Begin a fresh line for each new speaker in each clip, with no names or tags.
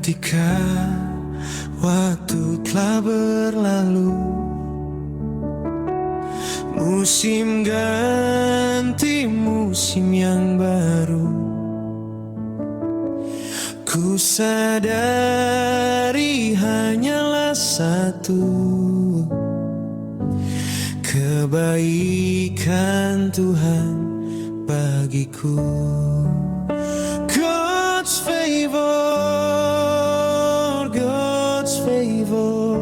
Ketika waktu telah berlalu, musim ganti musim yang baru, ku sadari hanyalah satu, kebaikan Tuhan bagiku. God's favor, God's favor,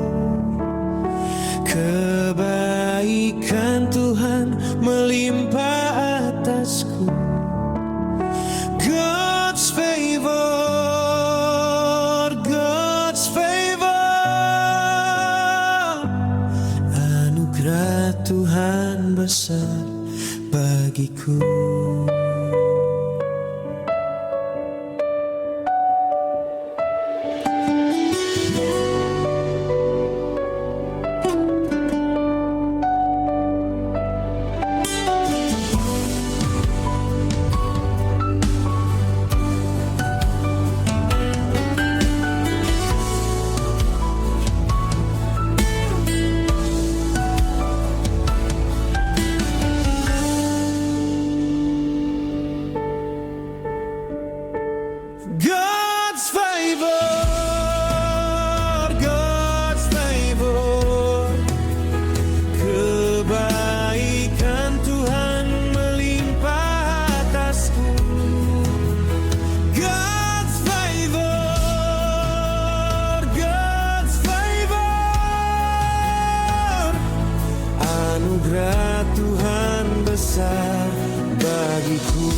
kebaikan Tuhan melimpah atasku. God's favor, God's favor, anugerah Tuhan besar bagiku. God's favor, God's favor, kebaikan Tuhan melimpah atasku. God's favor, God's favor, anugerah Tuhan besar bagiku.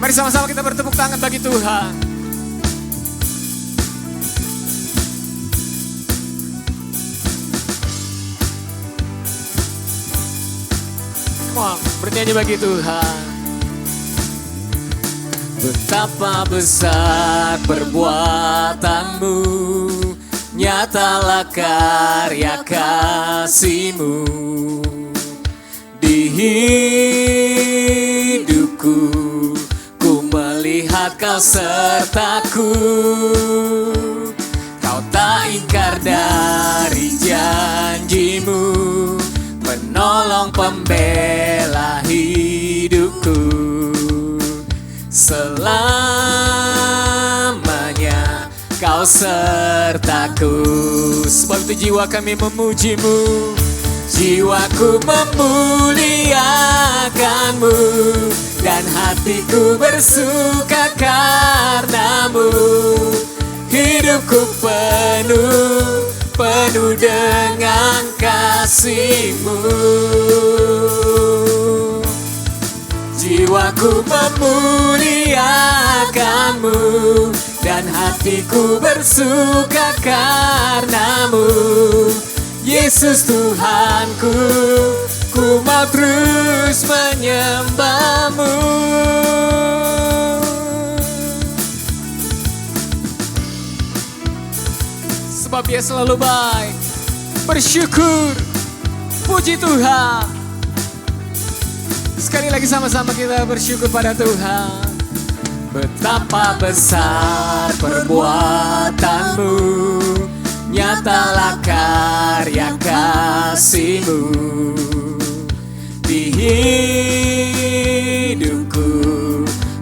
Mari sama-sama kita bertepuk tangan bagi Tuhan. Come on, bernyanyi bagi Tuhan. Betapa besar perbuatanmu, nyatalah karya kasih-Mu di hidupku. Melihat Kau sertaku, Kau tak ingkar dari janji-Mu, penolong pembela hidupku. Selamanya Kau sertaku, sebab itu jiwa kami memuji-Mu, jiwaku memuliakan-Mu, dan hatiku bersuka karena-Mu. Hidupku penuh dengan kasih-Mu. Jiwaku memuliakan-Mu, dan hatiku bersuka karena-Mu. Yesus Tuhanku, ku mau mau terus menyembah-Mu. Sebab Dia selalu baik. Bersyukur, puji Tuhan. Sekali lagi sama-sama kita bersyukur pada Tuhan. Betapa besar perbuatan-Mu, nyatalah karya kasih-Mu di hidupku.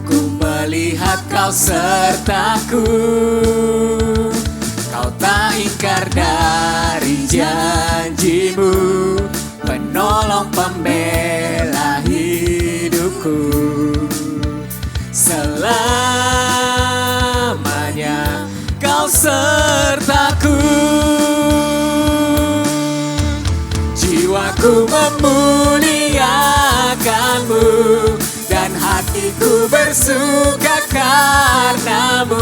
Ku melihat Kau sertaku, Kau tak ingkar dari janji-Mu, penolong pembela hidupku. Selamanya Kau sertaku. Jiwaku memuliakan-Mu dan hatiku bersuka karena-Mu.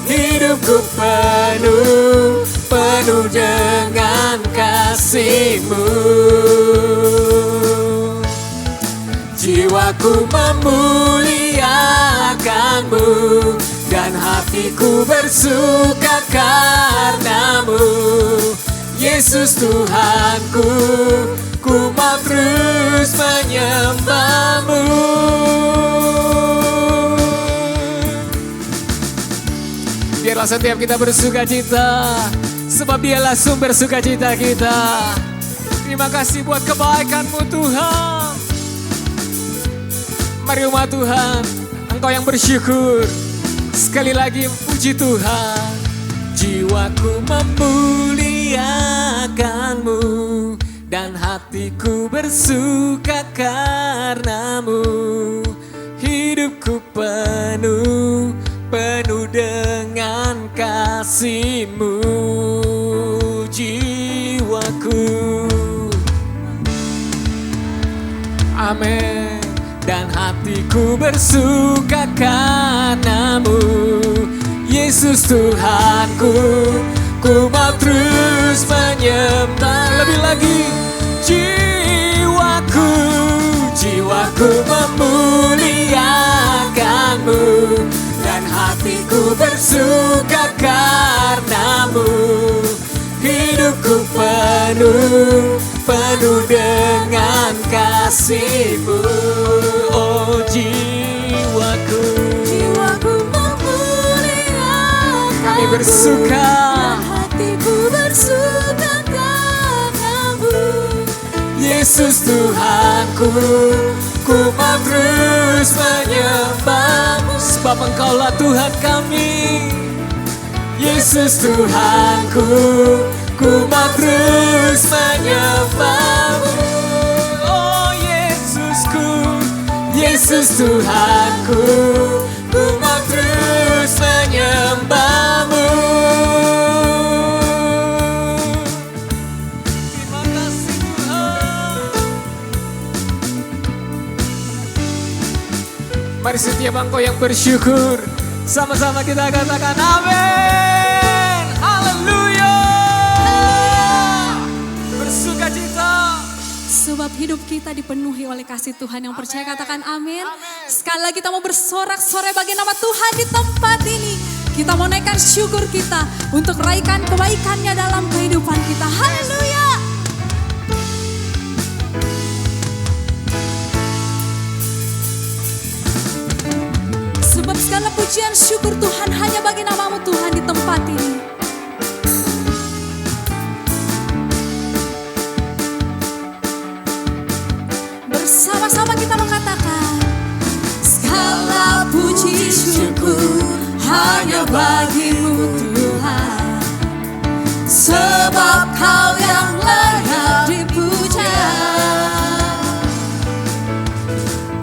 Hidupku penuh dengan kasih-Mu. Jiwaku memuliakan-Mu dan hatiku bersuka karena-Mu. Yesus Tuhanku, ku mau terus menyembah-Mu. Biarlah setiap kita bersuka cita, sebab Dialah sumber sukacita kita. Terima kasih buat kebaikan-Mu Tuhan. Mari umat Tuhan, Engkau yang bersyukur. Sekali lagi puji Tuhan. Jiwaku memuliakan-Mu dan hatiku bersuka karena-Mu. Hidupku penuh dengan kasih-Mu. Jiwaku, amin. Dan hatiku bersuka karena-Mu. Yesus Tuhanku, ku mau terus menyembah. Lebih lagi, jiwaku memuliakan-Mu dan hatiku bersuka karena-Mu. Hidupku penuh dengan kasih-Mu. Oh jiwaku memuliakan, kami bersuka, hatiku bersuka karena-Mu. Yesus Tuhanku, ku mau terus menyembah-Mu, sebab Engkaulah Tuhan kami. Yesus Tuhanku, ku mau terus menyembah-Mu. Oh Yesusku, Yesus Tuhanku, ku mau terus menyembah-Mu. Terima kasih Tuhan. Mari setiap engkau yang bersyukur, sama-sama kita katakan amin. Haleluya. Bersukacita.
Sebab hidup kita dipenuhi oleh kasih Tuhan. Yang percaya katakan amin. Sekali lagi kita mau bersorak-sorai bagi nama Tuhan di tempat ini. Kita mau naikkan syukur kita untuk raikan kebaikannya dalam kehidupan kita. Haleluya. Sebab segala pujian syukur Tuhan hanya bagi nama-Mu Tuhan di tempat ini. Bersama-sama kita mengatakan, segala puji syukur hanya bagi-Mu Tuhan, sebab Kau yang layak dipuja.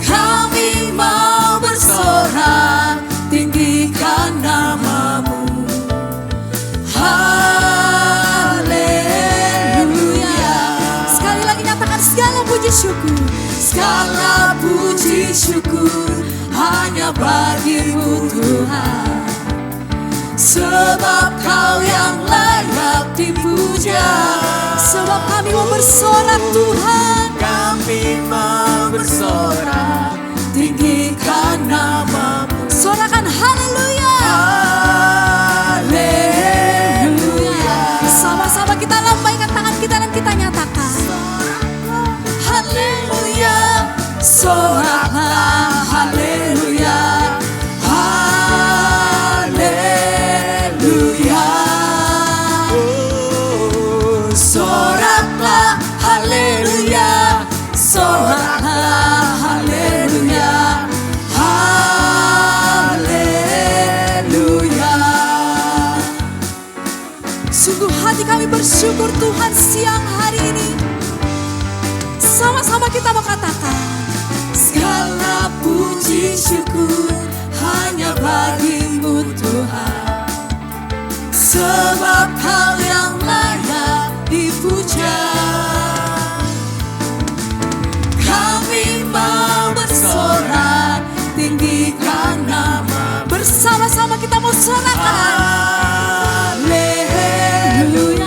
Kami mau bersorak, tinggikan nama-Mu. Haleluya. Sekali lagi nyatakan segala puji syukur. Segala puji syukur hanya bagi-Mu Tuhan, sebab Kau yang layak dipuja. Sebab kami mau bersorak Tuhan, kami soraklah haleluya, haleluya. Soraklah haleluya, soraklah haleluya, haleluya. Sungguh hati kami bersyukur Tuhan siang hari ini. Sama-sama kita mau katakan, segala puji syukur hanya bagimu Tuhan, sebab Kau yang layak dipuja. Kami mau bersorak, tinggikan nama. Bersama-sama kita mau sorakan haleluya.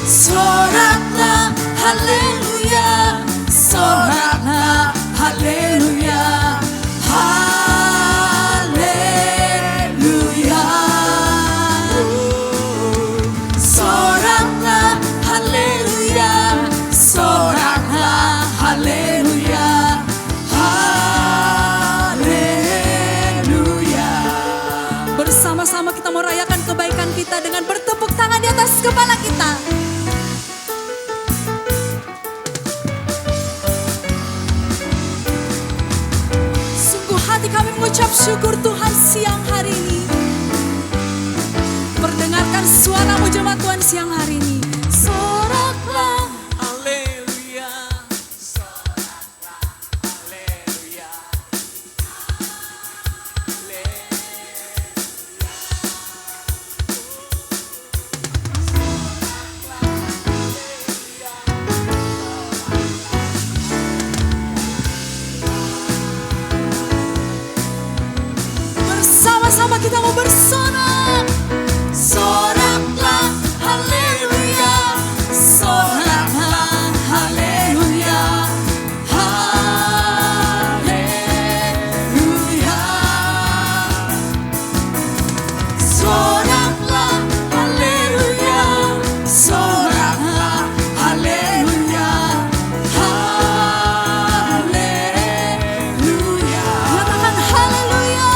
Soraklah haleluya, soraklah haleluya, haleluya. Soraklah haleluya, soraklah haleluya, haleluya. Bersama-sama kita mau rayakan kebaikan kita dengan bertepuk tangan di atas kepala kita. Hati kami mengucap syukur Tuhan siang hari ini. Perdengarkan suaramu jemaat Tuhan siang hari ini. Soraklah
Haleluya, soraklah haleluya,
bersama-sama kita mau bersorak. Soraklah haleluya, soraklah haleluya, haleluya. Soraklah haleluya, soraklah haleluya, haleluya. Katakan haleluya.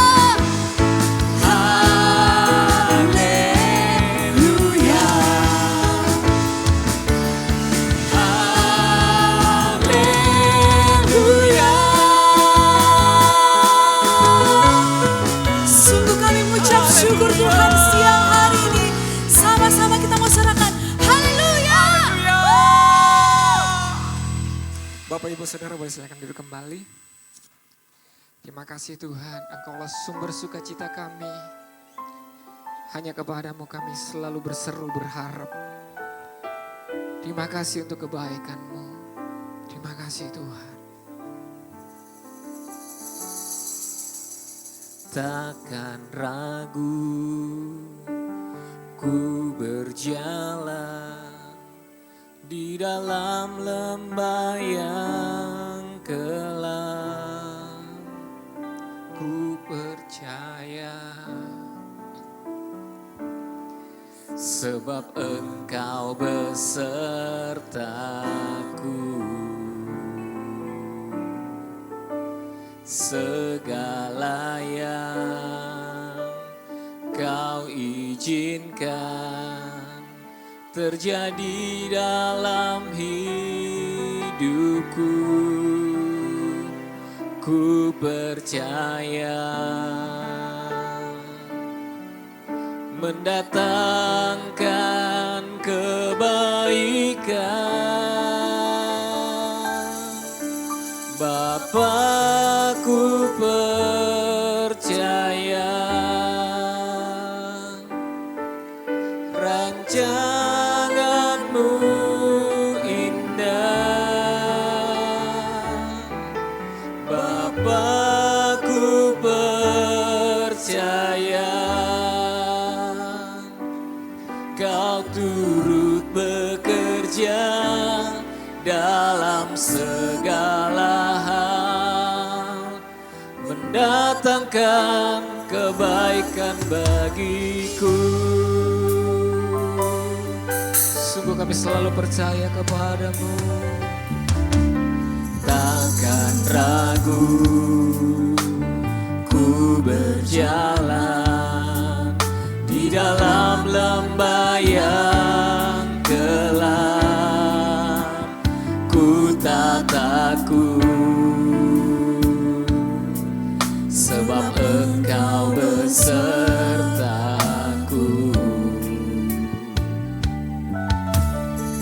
Haleluya, haleluya. Sungguh kami mengucap syukur Tuhan siang hari ini. Sama-sama kita mau serahkan haleluya.
Bapak Ibu Saudara boleh silakan duduk kembali. Terima kasih Tuhan, Engkaulah sumber sukacita kami. Hanya kepadamu kami selalu berseru berharap. Terima kasih untuk kebaikan-Mu. Terima kasih Tuhan. Takkan ragu ku berjalan di dalam lembah yang kelam. Ku percaya sebab Engkau besertaku. Segala yang Kau izinkan terjadi dalam hidupku, ku percaya mendatangkan kebaikan. Bapa-Ku percaya rancangan-Mu indah. Bapa-Ku percaya Kau turut bekerja dalam segala hal, mendatangkan kebaikan bagiku. Sungguh kami selalu percaya kepadamu.
ragu, ku berjalan di dalam lembah yang gelap. Ku tak takut, sebab Engkau besertaku.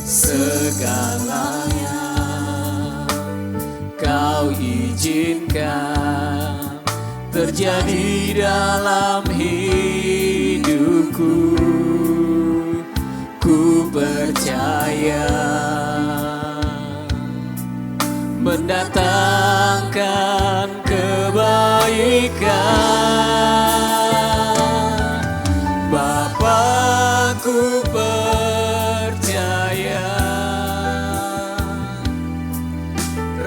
Segalanya Kau izinkan terjadi dalam hidupku. Ku percaya mendatangkan kebaikan. Bapa, ku percaya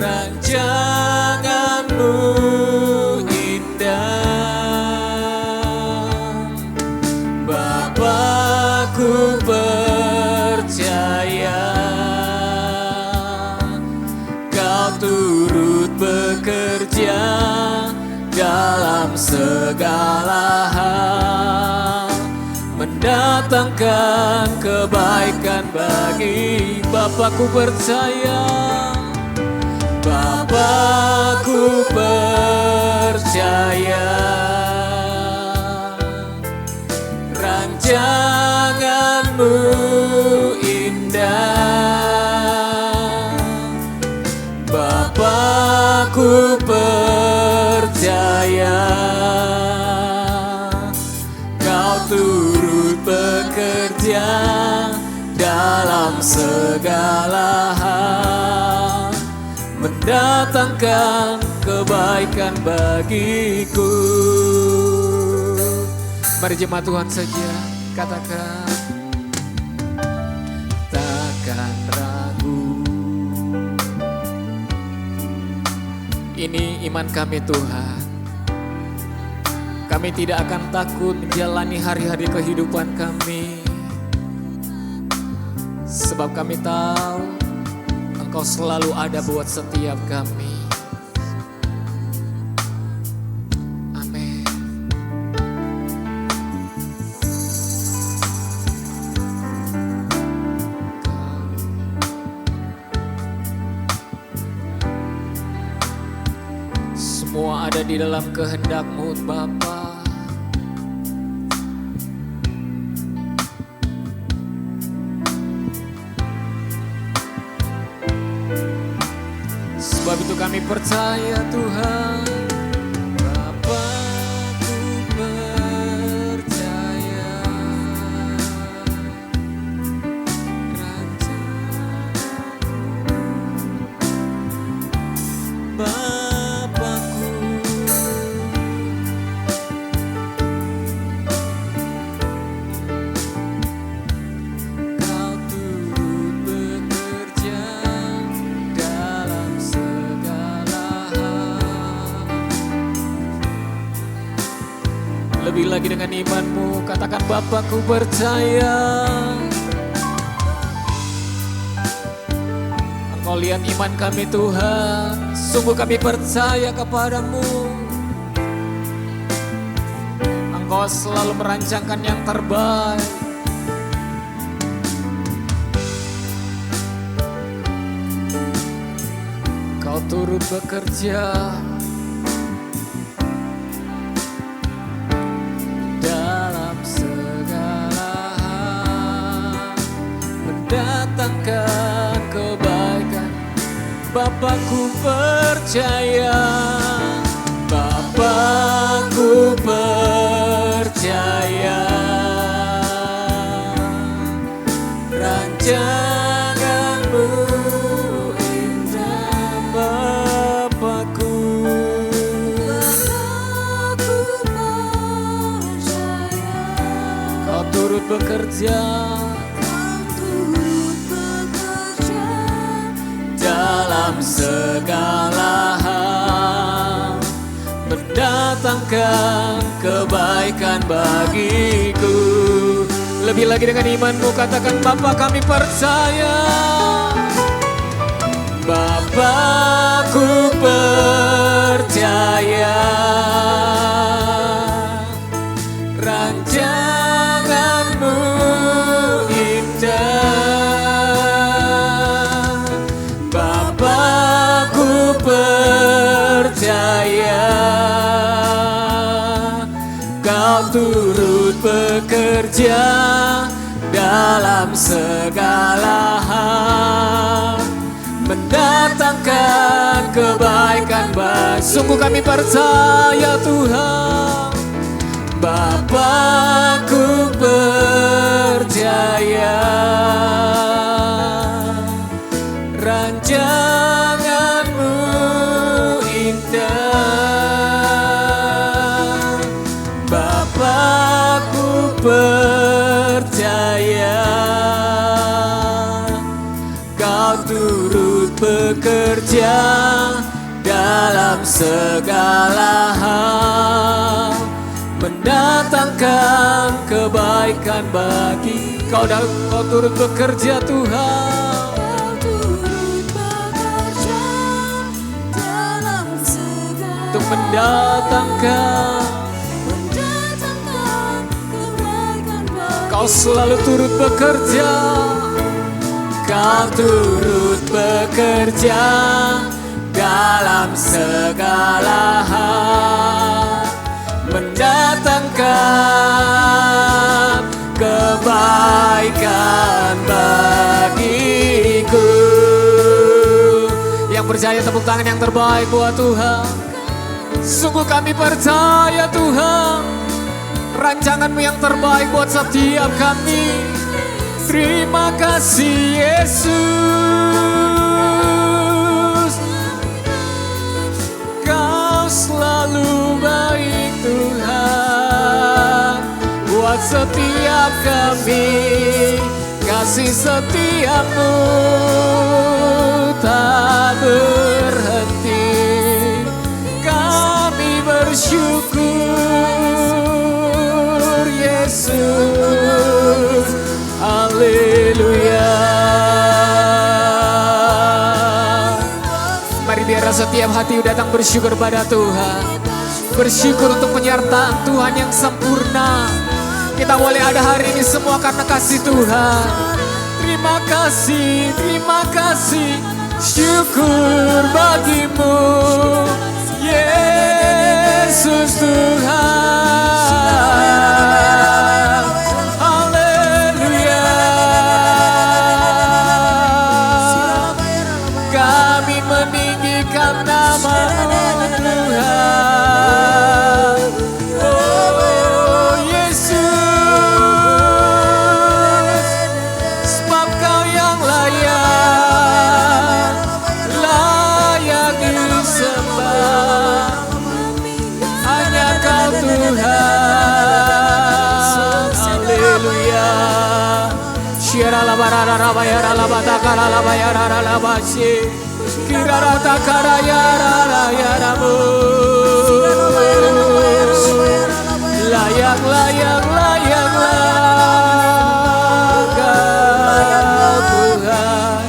rancangan-Mu indah. Bapa, ku percaya Kau turut bekerja dalam segala hal, mendatangkan kebaikan bagi. Bapakku percaya, Bapakku percaya rancangan-Mu indah. Bapakku percaya Kau turut bekerja dalam segala hal, mendatangkan kebaikan bagiku.
Mari jemaat Tuhan saja katakan,
Takkan ragu.
ini iman kami Tuhan. Kami tidak akan takut menjalani hari-hari kehidupan kami, sebab kami tahu Engkau selalu ada buat setiap kami. Amin. Semua ada di dalam kehendak-Mu Bapa. Sebab itu kami percaya Tuhan. Bapakku percaya Bapakku, Kau turut bekerja dalam segala hal. Lebih lagi dengan iman-Mu, katakan Bapakku percaya. Engkau lihat iman kami Tuhan, sungguh kami percaya kepada-Mu. Engkau selalu merancangkan yang terbaik. Kau turut bekerja dalam segala hal, mendatangkan kebaikan. Bapakku percaya, Bapakku percaya rancangan-Mu indah. Bapakku percaya Kau turut bekerja dalam segala hal, mendatangkan kebaikan bagiku. Lebih lagi dengan iman-Mu, katakan Bapa kami percaya. Bapakku percaya
turut bekerja dalam segala hal, mendatangkan kebaikan bagi. Sungguh kami percaya Tuhan, Bapakku percaya rancanganmu indah. Bapakku percaya kau turut bekerja dalam segala hal, mendatangkan kebaikan bagi. Kau turut bekerja Tuhan.
Kau turut bekerja dalam segala
Untuk mendatangkan.
kebaikan bagi.
Kau selalu turut bekerja. Kau turut bekerja dalam segala hal, mendatangkan kebaikan bagiku. Yang percaya tepuk tangan yang terbaik buat Tuhan. Sungguh kami percaya Tuhan, rancangan-Mu yang terbaik buat setiap kami. Terima kasih Yesus, Kau selalu baik Tuhan buat setiap kami. Kasih setiap-Mu tak berhenti. Kami bersyukur Yesus. Haleluya. Mari biar setiap hati datang bersyukur pada Tuhan. Bersyukur untuk penyertaan Tuhan yang sempurna. Kita boleh ada hari ini semua karena kasih Tuhan. Terima kasih, syukur bagimu Yesus Tuhan. Haleluya. Kami meninggikan nama-Mu Tuhan. Oh Yesus, sebab Kau yang layak disembah. Hanya Kau Tuhan. Haleluya. Shira la barara la bayara la batakara la bayara la bashi. Kira rata karaya la yaramu. Layak Kau Tuhan.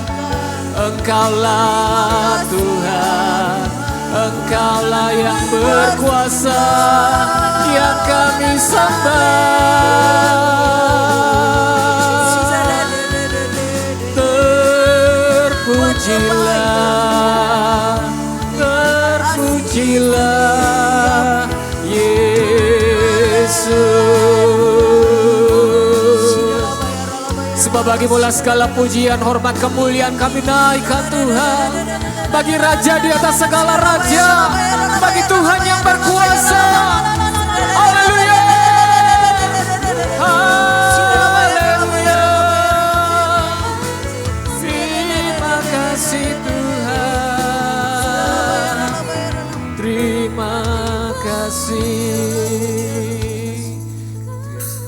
Engkaulah Tuhan, Engkaulah yang berkuasa, yang kami sembah. Terpujilah Yesus. Sebab bagi-Mu segala pujian, hormat, kemuliaan kami naikkan Tuhan. Bagi Raja di atas segala raja, bagi Tuhan yang berkuasa. Haleluya. Haleluya. Terima kasih Tuhan. Terima kasih.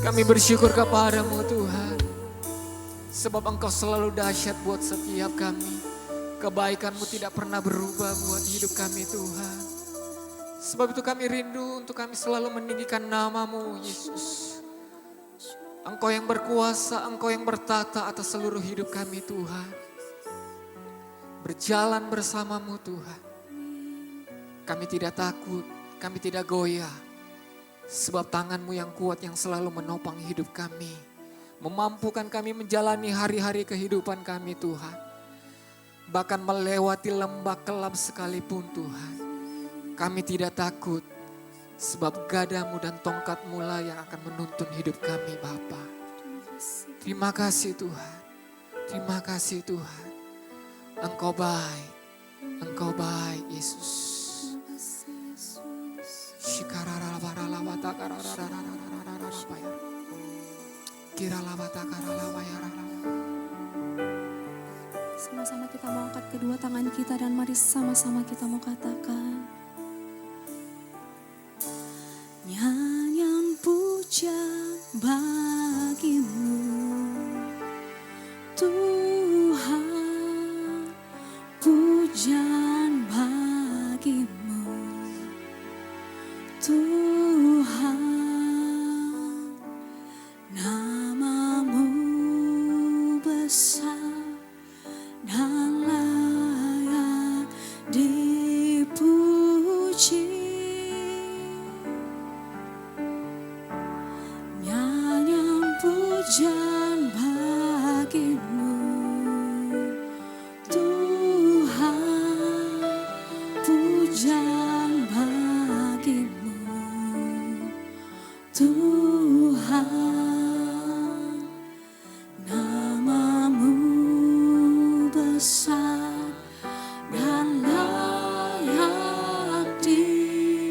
Kami bersyukur kepada-Mu Tuhan. Sebab Engkau selalu dahsyat buat setiap kami. Kebaikan-Mu tidak pernah berubah buat hidup kami Tuhan. Sebab itu kami rindu untuk kami selalu meninggikan nama-Mu Yesus. Engkau yang berkuasa, Engkau yang bertata atas seluruh hidup kami Tuhan. Berjalan bersama-Mu Tuhan. Kami tidak takut, kami tidak goyah. Sebab tangan-Mu yang kuat yang selalu menopang hidup kami. Memampukan kami menjalani hari-hari kehidupan kami Tuhan. Bahkan melewati lembah kelam sekalipun Tuhan. Kami tidak takut, Sebab gadamu dan tongkatmu lah yang akan menuntun hidup kami Bapa. Terima kasih Tuhan. Terima kasih Tuhan. Engkau baik. Engkau baik Yesus.
Sama-sama kita mau angkat kedua tangan kita dan mari sama-sama kita mau katakan. Nyanyian puja bagimu Tuhan, pujian bagimu Tuhan, namamu besar dan layak dipuji. Nyanyian pujian bagimu Tuhan, pujian bagimu Tuhan, namamu besar dan layak dipuji.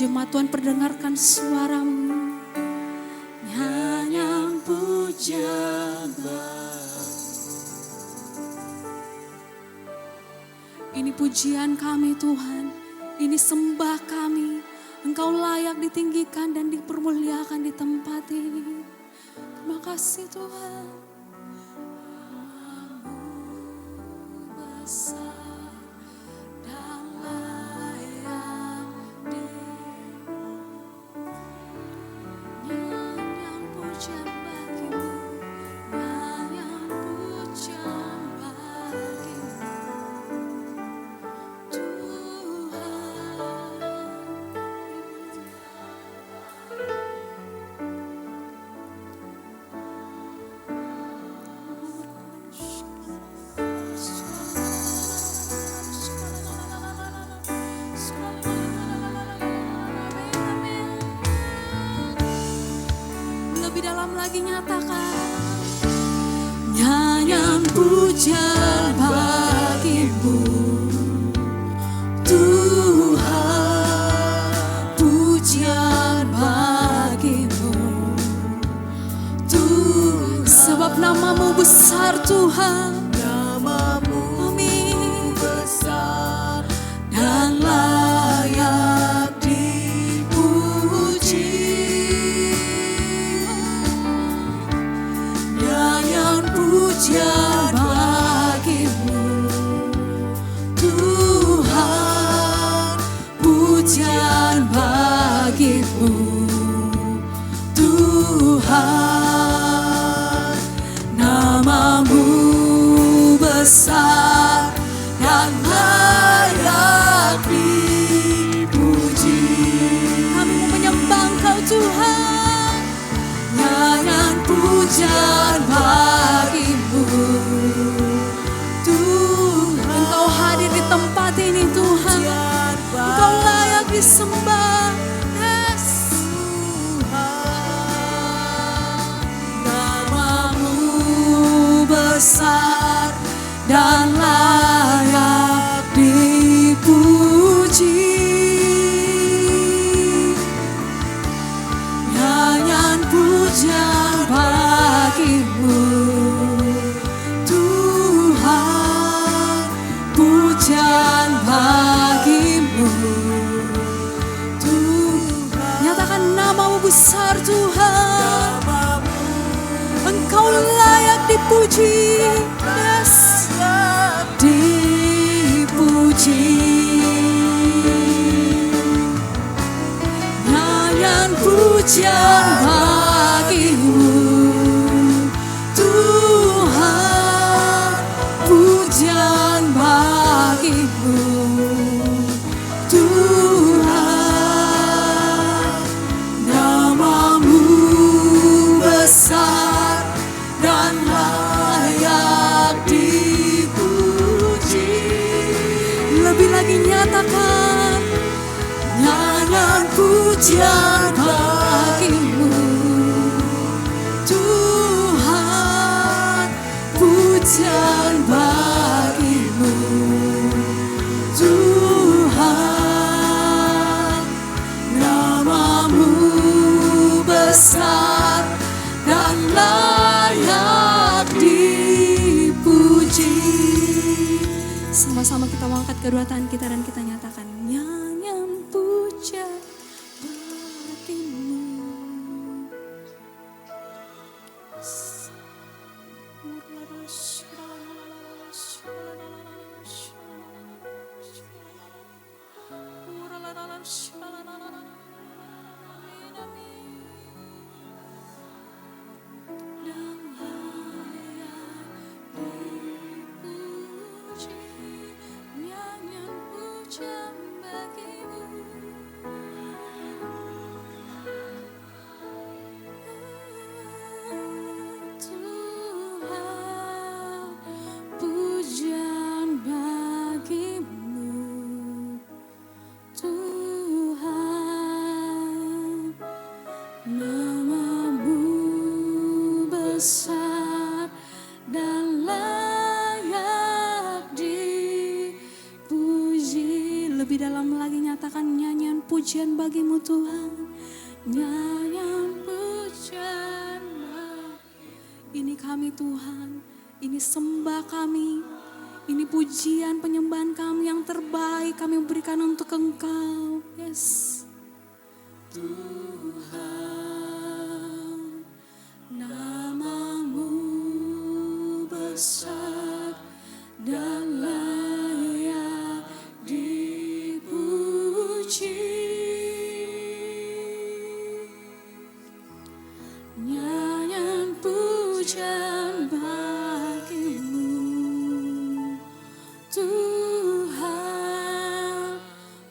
Jemaat Tuhan, perdengarkan suaramu. Nyanyian pujian ini pujian kami Tuhan, ini sembah kami. Engkau layak ditinggikan dan dipermuliakan di tempat ini. Terima kasih Tuhan. Besar dan layak nyanyian pujian bagimu, nyanyian pujian bagimu Tuhan. Lebih dalam lagi nyatakan. Nyanyian pujian bagimu Tuhan, pujian bagimu Tuhan. Sebab namamu besar Tuhan, namamu besar dan layak dipuji. Nyanyian pujian bagimu Tuhan, pujian bagimu Tuhan, namamu besar dan layak dipuji. Kami mau menyembah Engkau Tuhan. Nyanyian pujian bagimu Tuhan. Engkau hadir di tempat ini Tuhan. Engkau layak disembah. Yes. Namamu besar dan layak dipuji. Nyanyian pujian bagimu Tuhan, pujian bagimu Tuhan. Nyatakan namamu besar Tuhan, Engkau layak dipuji. Yes. Dipuji. Nyanyian pujian bagimu Tuhan, pujian bagimu Tuhan, namamu besar dan layak dipuji. Lebih lagi nyatakan pujian bagimu Tuhan, pujian bagimu Tuhan, namamu besar dan layak dipuji. Sama-sama kita angkat kedua tangan kita dan kita nyatakan nyanyian pujian bagimu. Nyanyian pujian bagimu. Tuhan, pujian bagimu Tuhan, namamu besar dan layak dipuji. Lebih dalam lagi nyatakan nyanyian pujian bagimu Tuhan, nyanyian pujian ini kami Tuhan, ini sembah kami, ini pujian penyembahan kami yang terbaik kami berikan untuk Engkau. Yes. Tuhan, namamu besar dan layak dipuji. Nyanyian pujian bagimu Tuhan,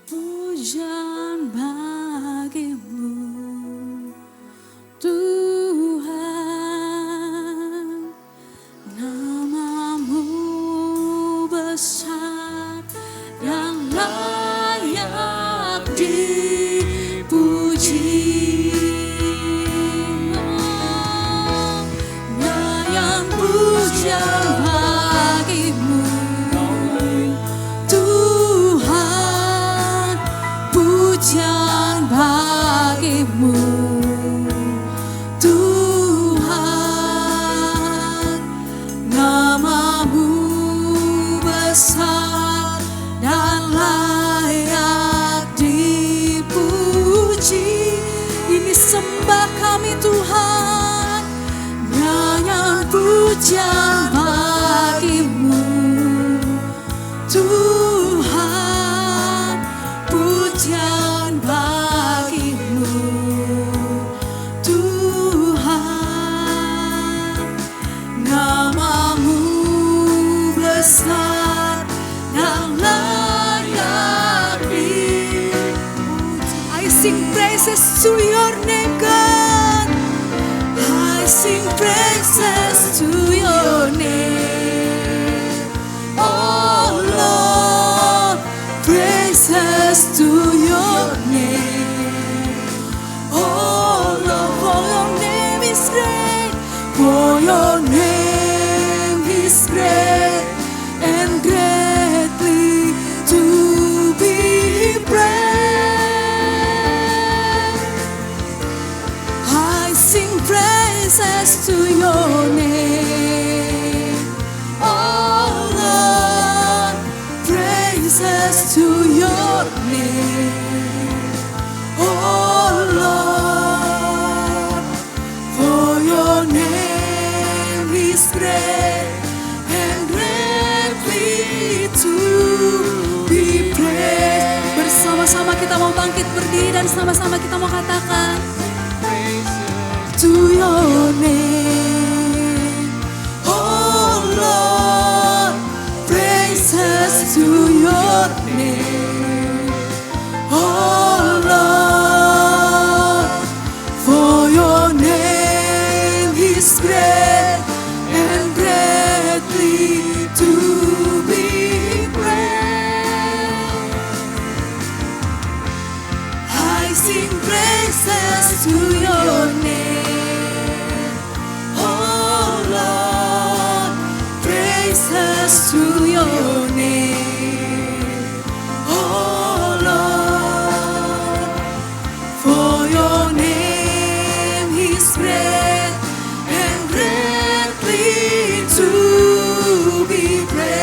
pujian bagimu Tuhan, namamu besar dan layak dipuji. Nyanyian pujian bagimu Tuhan, pujian bagimu Tuhan, namamu besar dan layak dipuji. Ini sembah kami Tuhan, nyanyian pujian bagimu Tuhan, pujian bagimu Tuhan, namamu besar dan layak dipuji. I sing praises to your name God, I sing praises to your name, oh Lord, praises to your name, oh Lord, for your name is great, for your name is great and greatly to be praised. I sing praises to your name, oh Lord, praises to your name, oh Lord, for your name is great and greatly to be praised. Bersama-sama kita mau bangkit berdiri dan sama-sama kita mau katakan to your name, oh Lord, praises to your name, oh Lord, for your name is great and greatly to be praised. I sing praise praises to your name, oh Lord, for your name is great and greatly to be praised.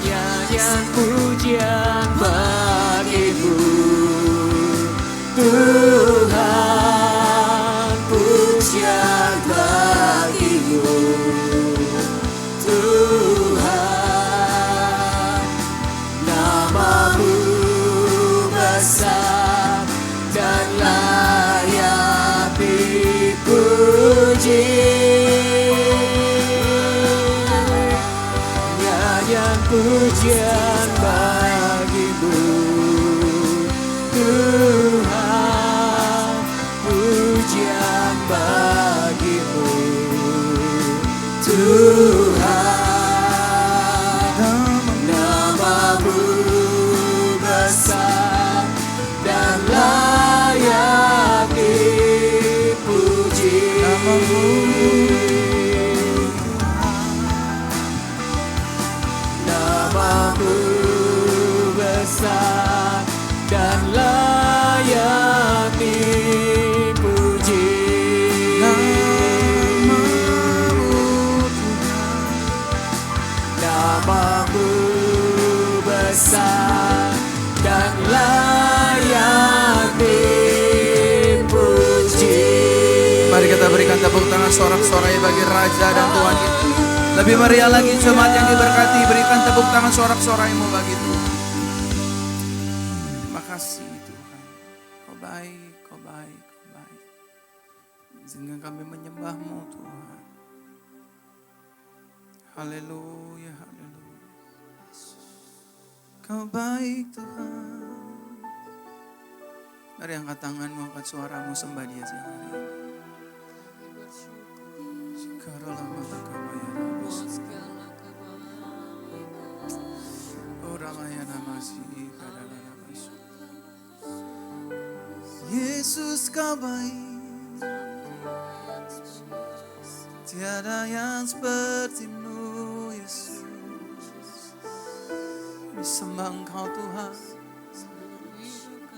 Nyanyian pujian bagimu Tuhan, pujian bagimu Tuhan, namamu besar dan layak dipuji. Nyanyian pujian bagimu Tuhan, pujian bagimu Tuhan, namamu besar dan layak dipuji. Namamu besar dan layak dipuji. Namamu besar dan layak dipuji.
Mari kita berikan tepuk tangan sorak-sorai bagi Raja dan Tuhan kita. Lebih meriah lagi jemaat yang diberkati, berikan tepuk tangan sorak-soraimu bagi Tuhan. Terima kasih Tuhan, Kau baik, Kau baik, Kau baik. Izinkan kami menyembah-Mu Tuhan. Haleluya, haleluya. Kau baik Tuhan. Mari angkat tanganmu, angkat suaramu, sembah Dia siang hari ini. Yesus Kau baik, tiada yang seperti-Mu Yesus. Disembah Engkau Tuhan.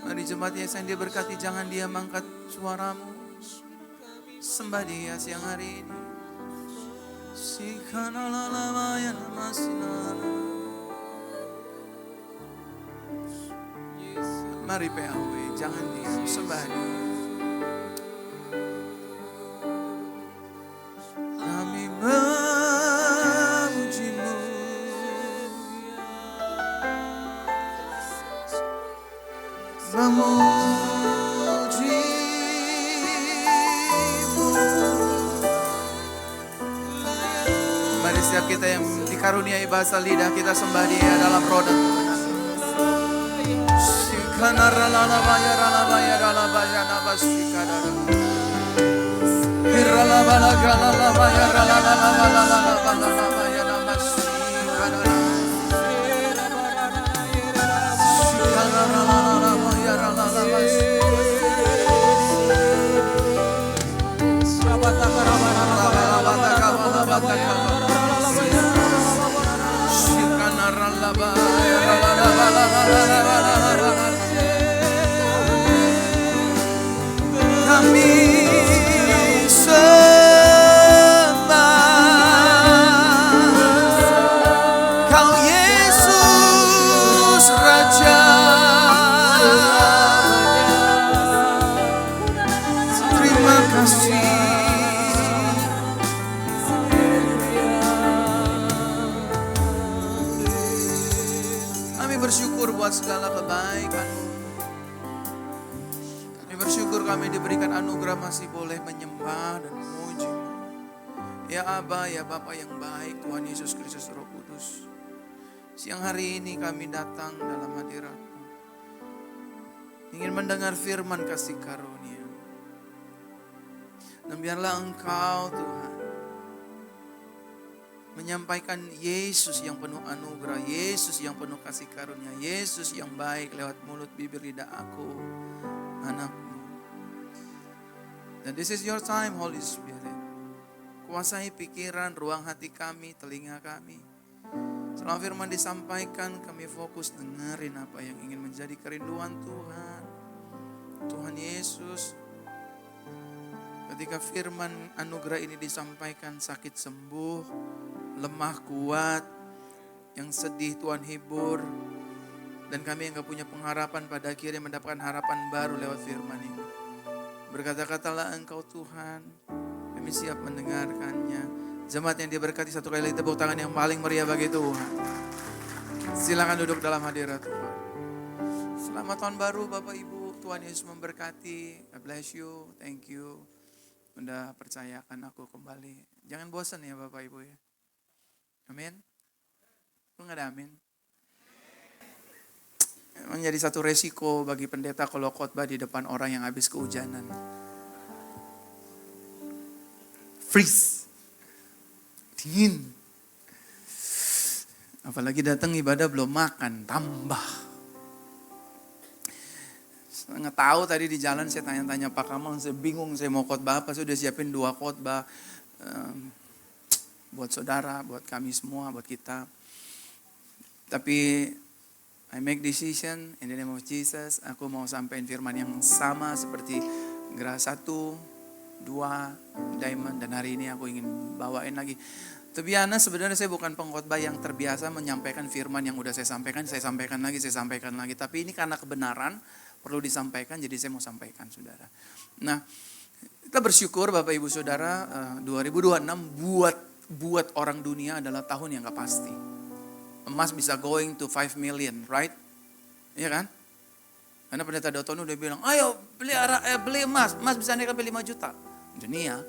Mari jemaat yang diberkati, jangan diam, angkat suaramu, sembah Dia siang hari ini. Mari PAW, jangan diam, sembah Dia. Kami memuji-Mu, memuji-Mu. Mari setiap kita yang dikaruniai bahasa lidah, kita sembah Dia dalam roh dan kebenaran. Kami sembah Kau Yesus Raja. Terima kasih. Kami bersyukur buat segala kebaikan-Mu. Kami bersyukur kami diberikan anugerah masih boleh menyembah dan memuji-Mu. Ya Aba, ya Bapa yang baik, Tuhan Yesus Kristus Roh Kudus. Siang hari ini kami datang dalam hadirat-Mu, ingin mendengar firman kasih karunia. Dan biarlah Engkau Tuhan menyampaikan Yesus yang penuh anugerah, Yesus yang penuh kasih karunia, Yesus yang baik lewat mulut bibir lidah aku, anak-Mu. Dan this is your time, Holy Spirit. kuasai pikiran, ruang hati kami, telinga kami. Selama firman disampaikan, kami fokus dengerin apa yang ingin menjadi kerinduan Tuhan. Tuhan Yesus, ketika firman anugerah ini disampaikan, sakit sembuh, lemah kuat, yang sedih Tuhan hibur, dan kami yang gak punya pengharapan pada akhirnya mendapatkan harapan baru lewat firman ini. Berkata-katalah Engkau Tuhan, kami siap mendengarkannya. Jemaat yang diberkati, satu kali tepuk tangan yang paling meriah bagi Tuhan. Silakan duduk dalam hadirat Tuhan. Selamat tahun baru Bapak Ibu, Tuhan Yesus memberkati. God bless you, thank you. Udah percayakan aku kembali. Jangan bosan ya Bapak Ibu ya. Amin. Lu gak ada amin? Menjadi satu resiko bagi pendeta kalau khotbah di depan orang yang habis kehujanan. Freeze. Dingin. Apalagi datang ibadah belum makan, tambah. Nggak tahu tadi di jalan saya tanya-tanya Pak Kamal, saya bingung saya mau khotbah apa, saya udah siapin 2 khotbah buat saudara, buat kami semua, buat kita. Tapi I make decision in the name of Jesus. Aku mau sampaikan firman yang sama seperti Geras 1, 2, Diamond, dan hari ini aku ingin bawain lagi. Tebiana sebenarnya saya bukan pengkhotbah yang terbiasa menyampaikan firman yang udah saya sampaikan lagi. Tapi ini karena kebenaran perlu disampaikan, jadi saya mau sampaikan saudara. Nah, kita bersyukur Bapak Ibu Saudara, 2026 buat orang dunia adalah tahun yang gak pasti. Emas bisa going to 5 million, right? Iya kan? Karena pendeta Dotono udah bilang, ayo beli emas bisa naik sampai 5 juta. Dunia.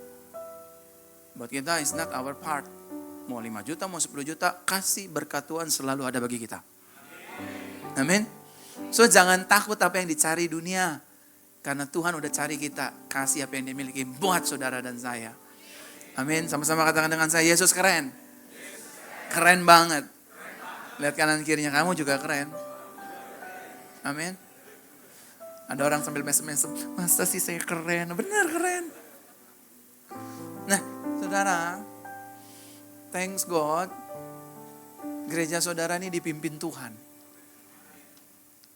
Buat kita it's not our part. Mau 5 juta, mau 10 juta, kasih berkat Tuhan selalu ada bagi kita. Amin. So jangan takut apa yang dicari dunia. Karena Tuhan udah cari kita, kasih apa yang dimiliki buat saudara dan saya. Amin. Sama-sama katakan dengan saya, Yesus keren. Keren banget. Lihat kanan kirinya, kamu juga keren. Amin. Ada orang sambil mesem-mesem, masa sih saya keren? Benar keren. Nah, saudara, thanks God, gereja saudara ini dipimpin Tuhan.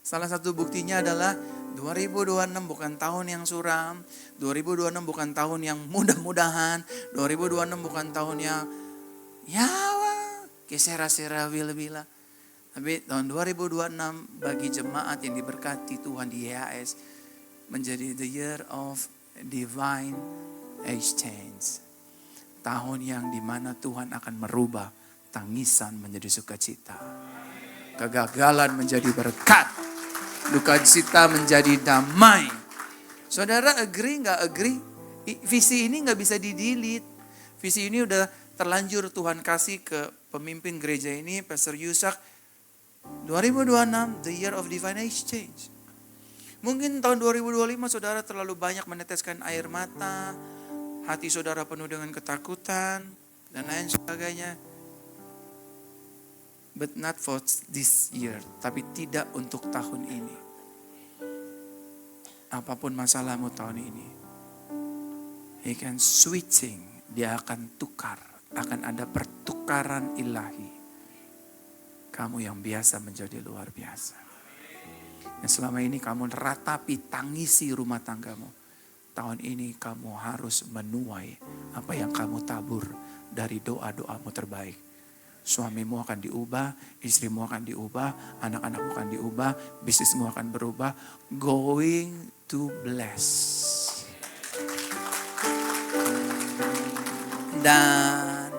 Salah satu buktinya adalah 2026 bukan tahun yang suram, 2026 bukan tahun yang mudah-mudahan, 2026 bukan tahun yang kesera-sera bila-bila. Tapi tahun 2026 bagi jemaat yang diberkati Tuhan di YHS menjadi the year of divine exchange. Tahun yang dimana Tuhan akan merubah tangisan menjadi sukacita. Kegagalan menjadi berkat. Duka cita menjadi damai. Saudara agree gak agree? Visi ini gak bisa di-delete. Visi ini udah terlanjur Tuhan kasih ke pemimpin gereja ini, Pastor Yusak. 2026, the year of divine exchange. Mungkin tahun 2025 saudara terlalu banyak meneteskan air mata, hati saudara penuh dengan ketakutan, dan lain sebagainya. But not for this year, tapi tidak untuk tahun ini. Apapun masalahmu tahun ini, He can switching, dia akan tukar, akan ada pertukaran ilahi. Kamu yang biasa menjadi luar biasa. Yang selama ini kamu ratapi, tangisi rumah tanggamu. Tahun ini kamu harus menuai apa yang kamu tabur dari doa-doamu terbaik. Suamimu akan diubah, istrimu akan diubah, anak-anakmu akan diubah, bisnismu akan berubah. Going to bless. Dan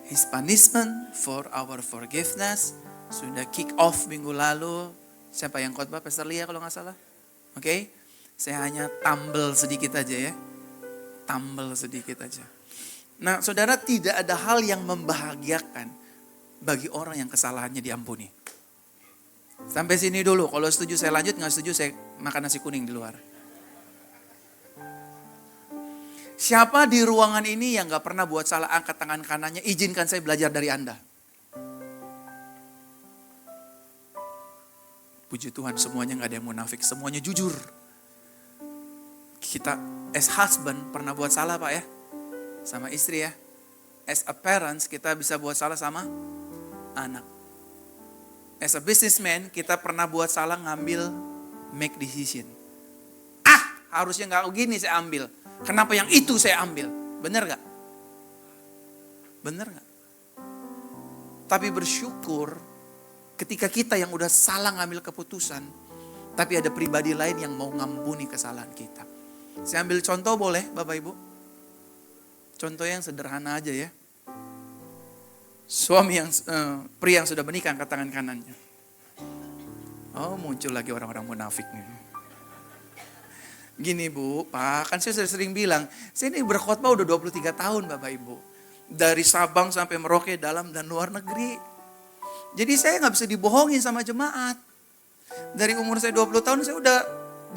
His punishment for our forgiveness sudah kick off minggu lalu. Siapa yang khotbah? Pastor Lia kalau gak salah. Oke, saya hanya tambel sedikit aja ya. Tambel sedikit aja. Nah saudara, tidak ada hal yang membahagiakan bagi orang yang kesalahannya diampuni. Sampai sini dulu, kalau setuju saya lanjut, gak setuju saya makan nasi kuning di luar. Siapa di ruangan ini yang gak pernah buat salah, angkat tangan kanannya, izinkan saya belajar dari Anda. Puji Tuhan, semuanya gak ada yang munafik, semuanya jujur. Kita as husband pernah buat salah Pak ya? sama istri ya. As a parents, kita bisa buat salah sama anak. As a businessman, kita pernah buat salah ngambil make decision. Harusnya nggak begini saya ambil. Kenapa yang itu saya ambil? Bener gak? Bener gak? Tapi bersyukur ketika kita yang udah salah ngambil keputusan, tapi ada pribadi lain yang mau ngampuni kesalahan kita. Saya ambil contoh boleh Bapak Ibu? Contoh yang sederhana aja ya. Suami yang pria yang sudah menikah angkat tangan kanannya. Oh, muncul lagi orang-orang munafik nih. Gini Bu, Pak, kan saya sudah sering bilang, saya ini berkhotbah udah 23 tahun Bapak Ibu. Dari Sabang sampai Merauke, dalam dan luar negeri. Jadi saya nggak bisa dibohongin sama jemaat. Dari umur saya 20 tahun saya udah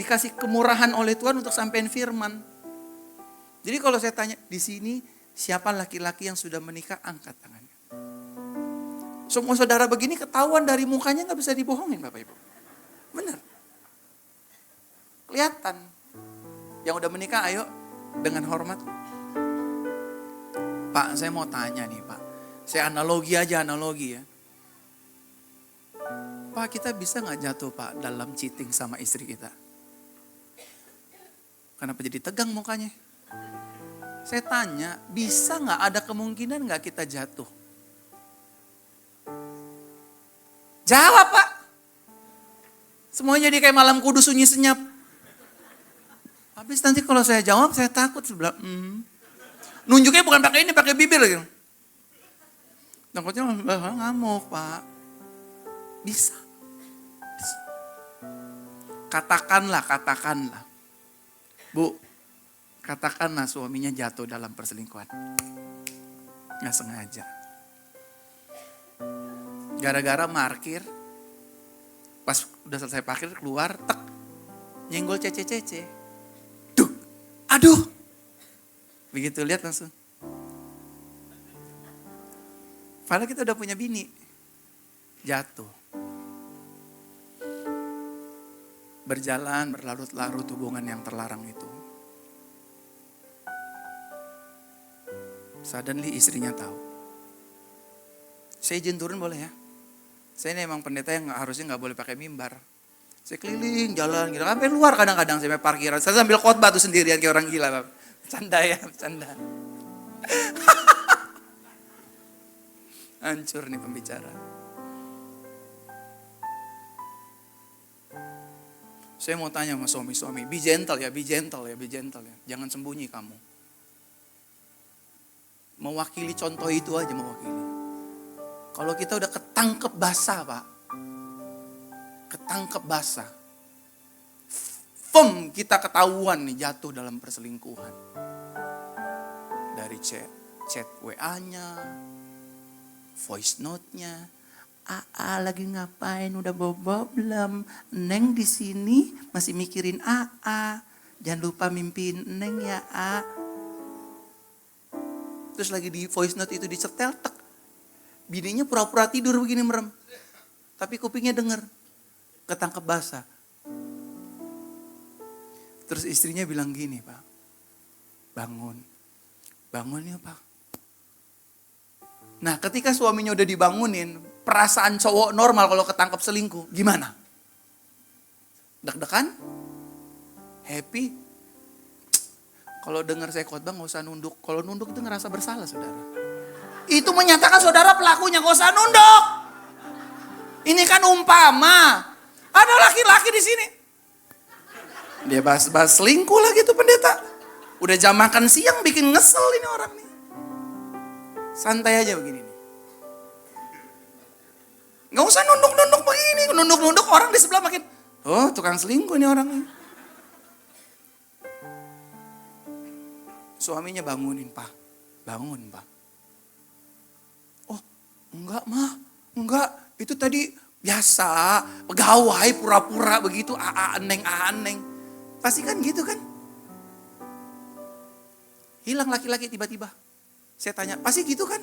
dikasih kemurahan oleh Tuhan untuk sampein firman. Jadi kalau saya tanya, di sini siapa laki-laki yang sudah menikah, angkat tangannya. Semua saudara begini ketahuan dari mukanya nggak bisa dibohongin Bapak Ibu. Benar. Kelihatan. Yang udah menikah ayo dengan hormat. Pak, saya mau tanya nih Pak. Saya analogi ya. Pak, kita bisa gak jatuh Pak dalam cheating sama istri kita? Kenapa jadi tegang mukanya? Saya tanya, bisa gak ada kemungkinan gak kita jatuh? Jawab Pak. Semuanya jadi kayak malam kudus sunyi senyap. Habis nanti kalau saya jawab, saya takut sebelah. Nunjuknya bukan pakai ini, pakai bibir lagi. Takutnya ngamuk Pak. Bisa. Katakanlah. Bu, katakanlah suaminya jatuh dalam perselingkuhan. Nggak sengaja. Gara-gara parkir, pas udah selesai parkir keluar, nyenggol cece. Aduh, begitu lihat langsung. Padahal kita udah punya bini, jatuh. Berjalan berlarut-larut hubungan yang terlarang itu. Suddenly istrinya tahu. Saya izin turun boleh ya? Saya ini emang pendeta yang harusnya nggak boleh pakai mimbar. Saya keliling jalan gitu, sampai luar kadang-kadang sampai parkiran. Saya sambil khotbah tuh sendirian kayak orang gila. Bercanda ya, bercanda. Hancur nih pembicara. Saya mau tanya sama suami-suami, be gentle ya. Jangan sembunyi kamu. Mewakili contoh itu aja mewakili. Kalau kita udah ketangkep basah Pak. Ketangkep basah. Kita ketahuan nih jatuh dalam perselingkuhan. Dari chat WA-nya, voice note-nya. AA lagi ngapain? Udah bobo belum? Neng di sini masih mikirin AA. Jangan lupa mimpiin Neng ya A. Terus lagi di voice note itu dicetel tek. Bininya pura-pura tidur begini merem. Tapi kupingnya denger. Ketangkep basah. Terus istrinya bilang gini Pak. Bangun ya Pak. Nah ketika suaminya udah dibangunin. Perasaan cowok normal kalau ketangkep selingkuh. Gimana? Deg-degan? Happy? Kalau dengar saya khotbah gak usah nunduk. Kalau nunduk itu ngerasa bersalah saudara. Itu menyatakan saudara pelakunya, gak usah nunduk. Ini kan umpama. Ada laki-laki di sini. Dia bahas-bahas selingkuh lagi tuh pendeta. Udah jam makan siang bikin ngesel ini orang nih. Santai aja begini nih. Gak usah nunduk-nunduk begini. Nunduk-nunduk orang di sebelah makin. Oh tukang selingkuh ini orang nih. Suaminya bangunin Pak. Bangun Pak. Oh enggak mah. Enggak. Itu tadi biasa. Pegawai pura-pura begitu. Aneng. Pasti kan gitu kan. Hilang laki-laki tiba-tiba. Saya tanya, pasti gitu kan?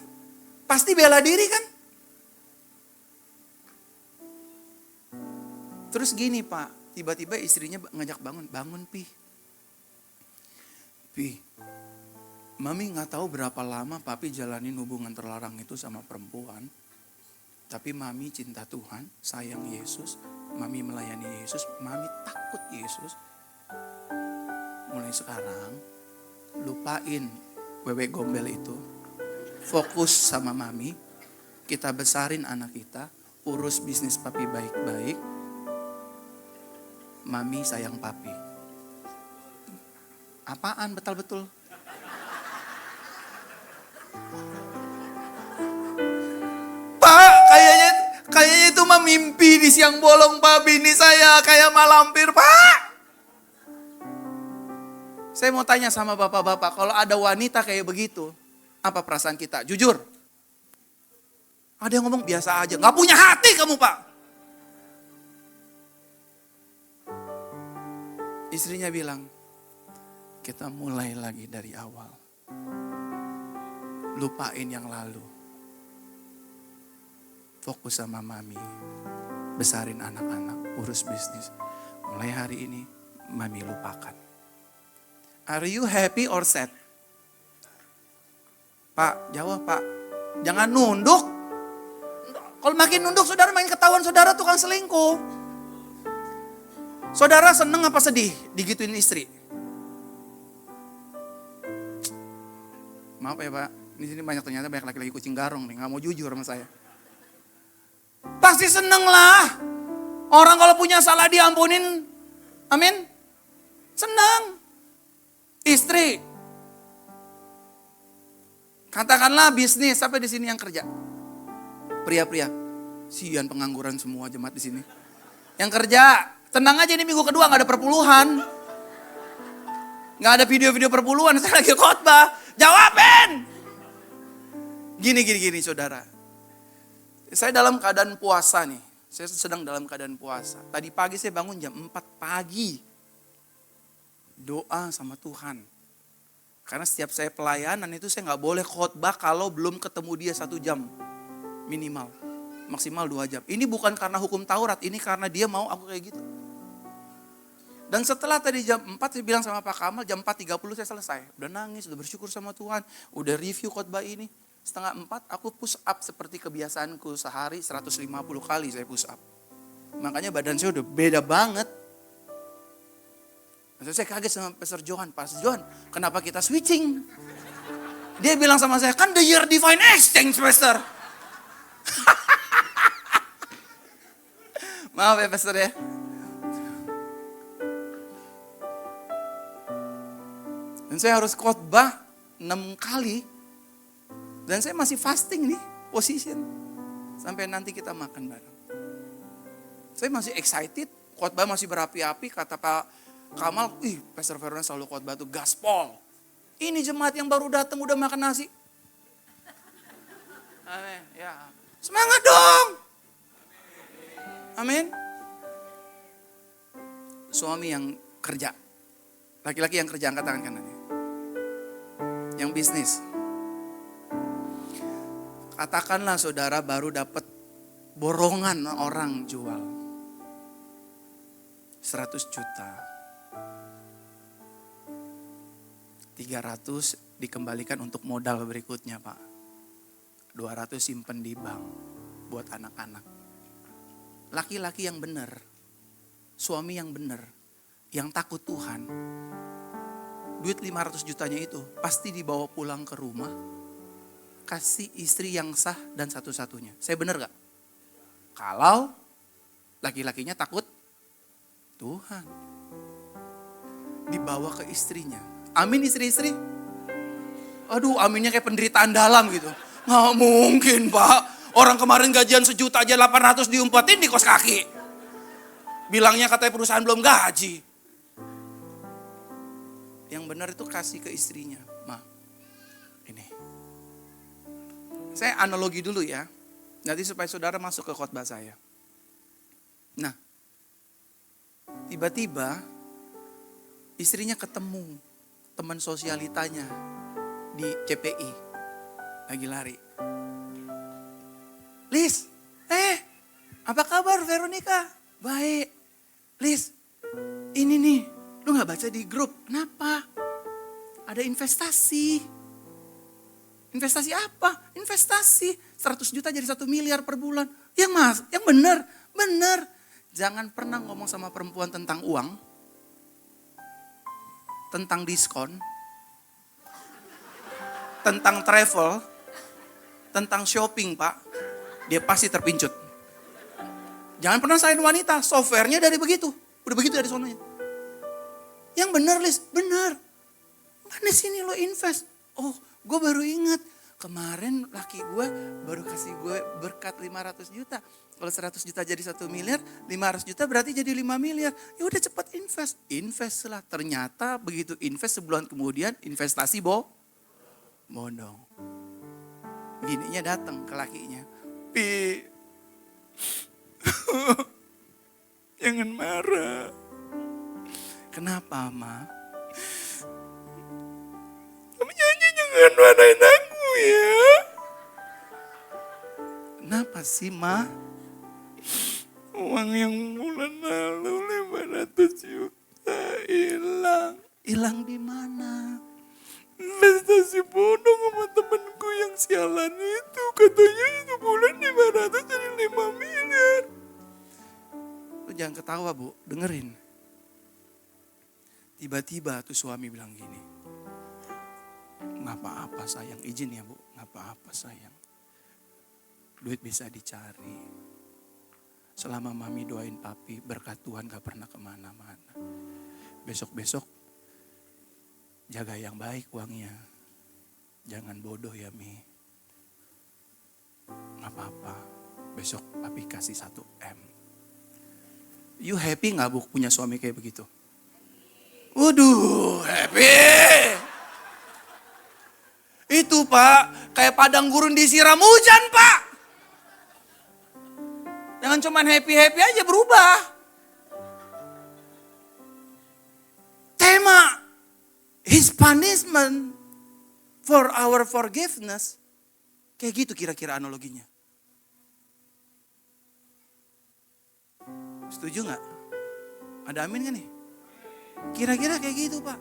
Pasti bela diri kan? Terus gini Pak, tiba-tiba istrinya ngajak bangun Pi. Pi, Mami nggak tahu berapa lama papi jalanin hubungan terlarang itu sama perempuan. Tapi mami cinta Tuhan, sayang Yesus, mami melayani Yesus, mami takut Yesus. Mulai sekarang, lupain wewe gombel itu. Fokus sama mami, kita besarin anak kita, urus bisnis papi baik-baik. Mami sayang papi. Apaan betul-betul? Pak, kayaknya itu mah mimpi di siang bolong Pak. Bini saya kayak malampir Pak. Saya mau tanya sama bapak-bapak, kalau ada wanita kayak begitu, apa perasaan kita? Jujur. Ada yang ngomong biasa aja, gak punya hati kamu Pak. Istrinya bilang, kita mulai lagi dari awal. Lupain yang lalu. Fokus sama mami. Besarin anak-anak, urus bisnis. Mulai hari ini, mami lupakan. Are you happy or sad? Pak, jawab Pak. Jangan nunduk. Kalau makin nunduk, saudara makin ketahuan saudara tukang selingkuh. Saudara seneng apa sedih digituin istri? Maaf ya Pak, di sini ternyata banyak laki-laki kucing garong nih, nggak mau jujur sama saya. Pasti seneng lah. Orang kalau punya salah diampunin, amin. Senang. Istri, katakanlah bisnis, sampai di sini yang kerja. Pria-pria, sian pengangguran semua jemaat di sini. Yang kerja, tenang aja ini minggu kedua nggak ada perpuluhan. Nggak ada video-video perpuluhan, saya lagi khotbah. Jawabin. Gini saudara. Saya dalam keadaan puasa nih. Saya sedang dalam keadaan puasa. Tadi pagi saya bangun jam 4 pagi. Doa sama Tuhan. Karena setiap saya pelayanan itu saya nggak boleh khotbah kalau belum ketemu dia 1 jam. Minimal. Maksimal 2 jam. Ini bukan karena hukum Taurat. Ini karena dia mau aku kayak gitu. Dan setelah tadi jam 4 saya bilang sama Pak Kamal, jam 4.30 saya selesai. Udah nangis, udah bersyukur sama Tuhan. Udah review khotbah ini. Setengah 4 aku push up seperti kebiasaanku sehari 150 kali saya push up. Makanya badan saya udah beda banget. Saya kaget sama Pastor Johan. Pastor Johan, kenapa kita switching? Dia bilang sama saya, kan the year divine exchange, Pastor. Maaf ya, Pastor ya. Dan saya harus khotbah 6 kali. Dan saya masih fasting nih, position. Sampai nanti kita makan bareng. Saya masih excited, khotbah masih berapi-api, kata Pak Kamal, Pastor Verona selalu khotbah tuh gaspol. Ini jemaat yang baru datang udah makan nasi. Amin. Ya. Semangat dong. Amin. Suami yang kerja. Laki-laki yang kerja, angkat tangan kanannya. Yang bisnis. Katakanlah saudara baru dapat borongan orang jual. 100 juta. 300 dikembalikan untuk modal berikutnya Pak. 200 simpen di bank buat anak-anak. Laki-laki yang benar, suami yang benar, yang takut Tuhan. Duit 500 jutanya itu pasti dibawa pulang ke rumah. Kasih istri yang sah dan satu-satunya. Saya benar gak? Kalau laki-lakinya takut Tuhan. Dibawa ke istrinya. Amin istri-istri. Aduh aminnya kayak penderitaan dalam gitu. Nggak mungkin Pak. Orang kemarin gajian 1 juta aja 800 diumpetin di kos kaki. Bilangnya katanya perusahaan belum gaji. Yang benar itu kasih ke istrinya. Ma, ini. Saya analogi dulu ya. Nanti supaya saudara masuk ke khotbah saya. Nah. Tiba-tiba istrinya ketemu teman sosialitanya di CPI lagi lari. Lis, apa kabar Veronica? Baik. Lis, ini nih, lu gak baca di grup. Kenapa? Ada investasi. Investasi apa? Investasi 100 juta jadi 1 miliar per bulan. Yang benar, benar. Jangan pernah ngomong sama perempuan tentang uang, tentang diskon, tentang travel, tentang shopping Pak. Dia pasti terpincut. Jangan pernah salahin wanita, softwarenya dari begitu. Udah begitu dari sononya. Yang benar Lis, benar. Mana sini lo invest? Oh, gue baru ingat. Kemarin laki gue baru kasih gue berkat 500 juta. Kalau 100 juta jadi 1 miliar, 500 juta berarti jadi 5 miliar. Ya udah cepat invest. Invest lah. Ternyata begitu invest sebulan kemudian investasi bodong. Bininya datang ke lakinya. Pi, jangan marah. Kenapa, Ma? Kamu jangan marahin aku ya. Kenapa sih, Ma? Uang yang bulan lalu 500 juta hilang. Hilang di mana? Investasi bodong sama temenku yang sialan itu. Katanya sebulan 500 jadi 5 miliar. Lu jangan ketawa Bu, dengerin. Tiba-tiba tuh suami bilang gini. Nggak apa-apa sayang, izin ya Bu. Nggak apa-apa sayang. Duit bisa dicari. Selama mami doain papi, berkat Tuhan gak pernah kemana-mana. Besok-besok jaga yang baik uangnya. Jangan bodoh ya Mi. Gak apa-apa. Besok papi kasih 1 M. You happy gak Bu punya suami kayak begitu? Waduh, happy. Itu Pak, kayak padang gurun disiram hujan Pak. Jangan cuman happy-happy aja, berubah. Tema, His punishment for our forgiveness. Kayak gitu kira-kira analoginya. Setuju gak? Ada amin gak nih? Kira-kira kayak gitu Pak.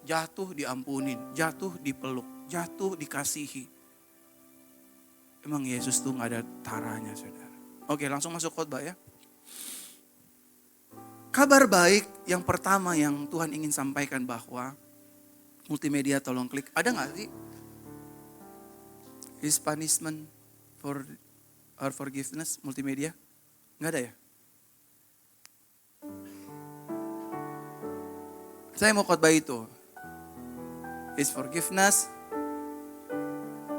Jatuh diampunin, jatuh dipeluk, jatuh dikasihi. Emang Yesus tuh gak ada taranya saudara. Oke langsung masuk khotbah ya. Kabar baik yang pertama yang Tuhan ingin sampaikan bahwa multimedia tolong klik. Ada gak sih? His punishment for our forgiveness multimedia? Gak ada ya? Saya mau khotbah itu. His forgiveness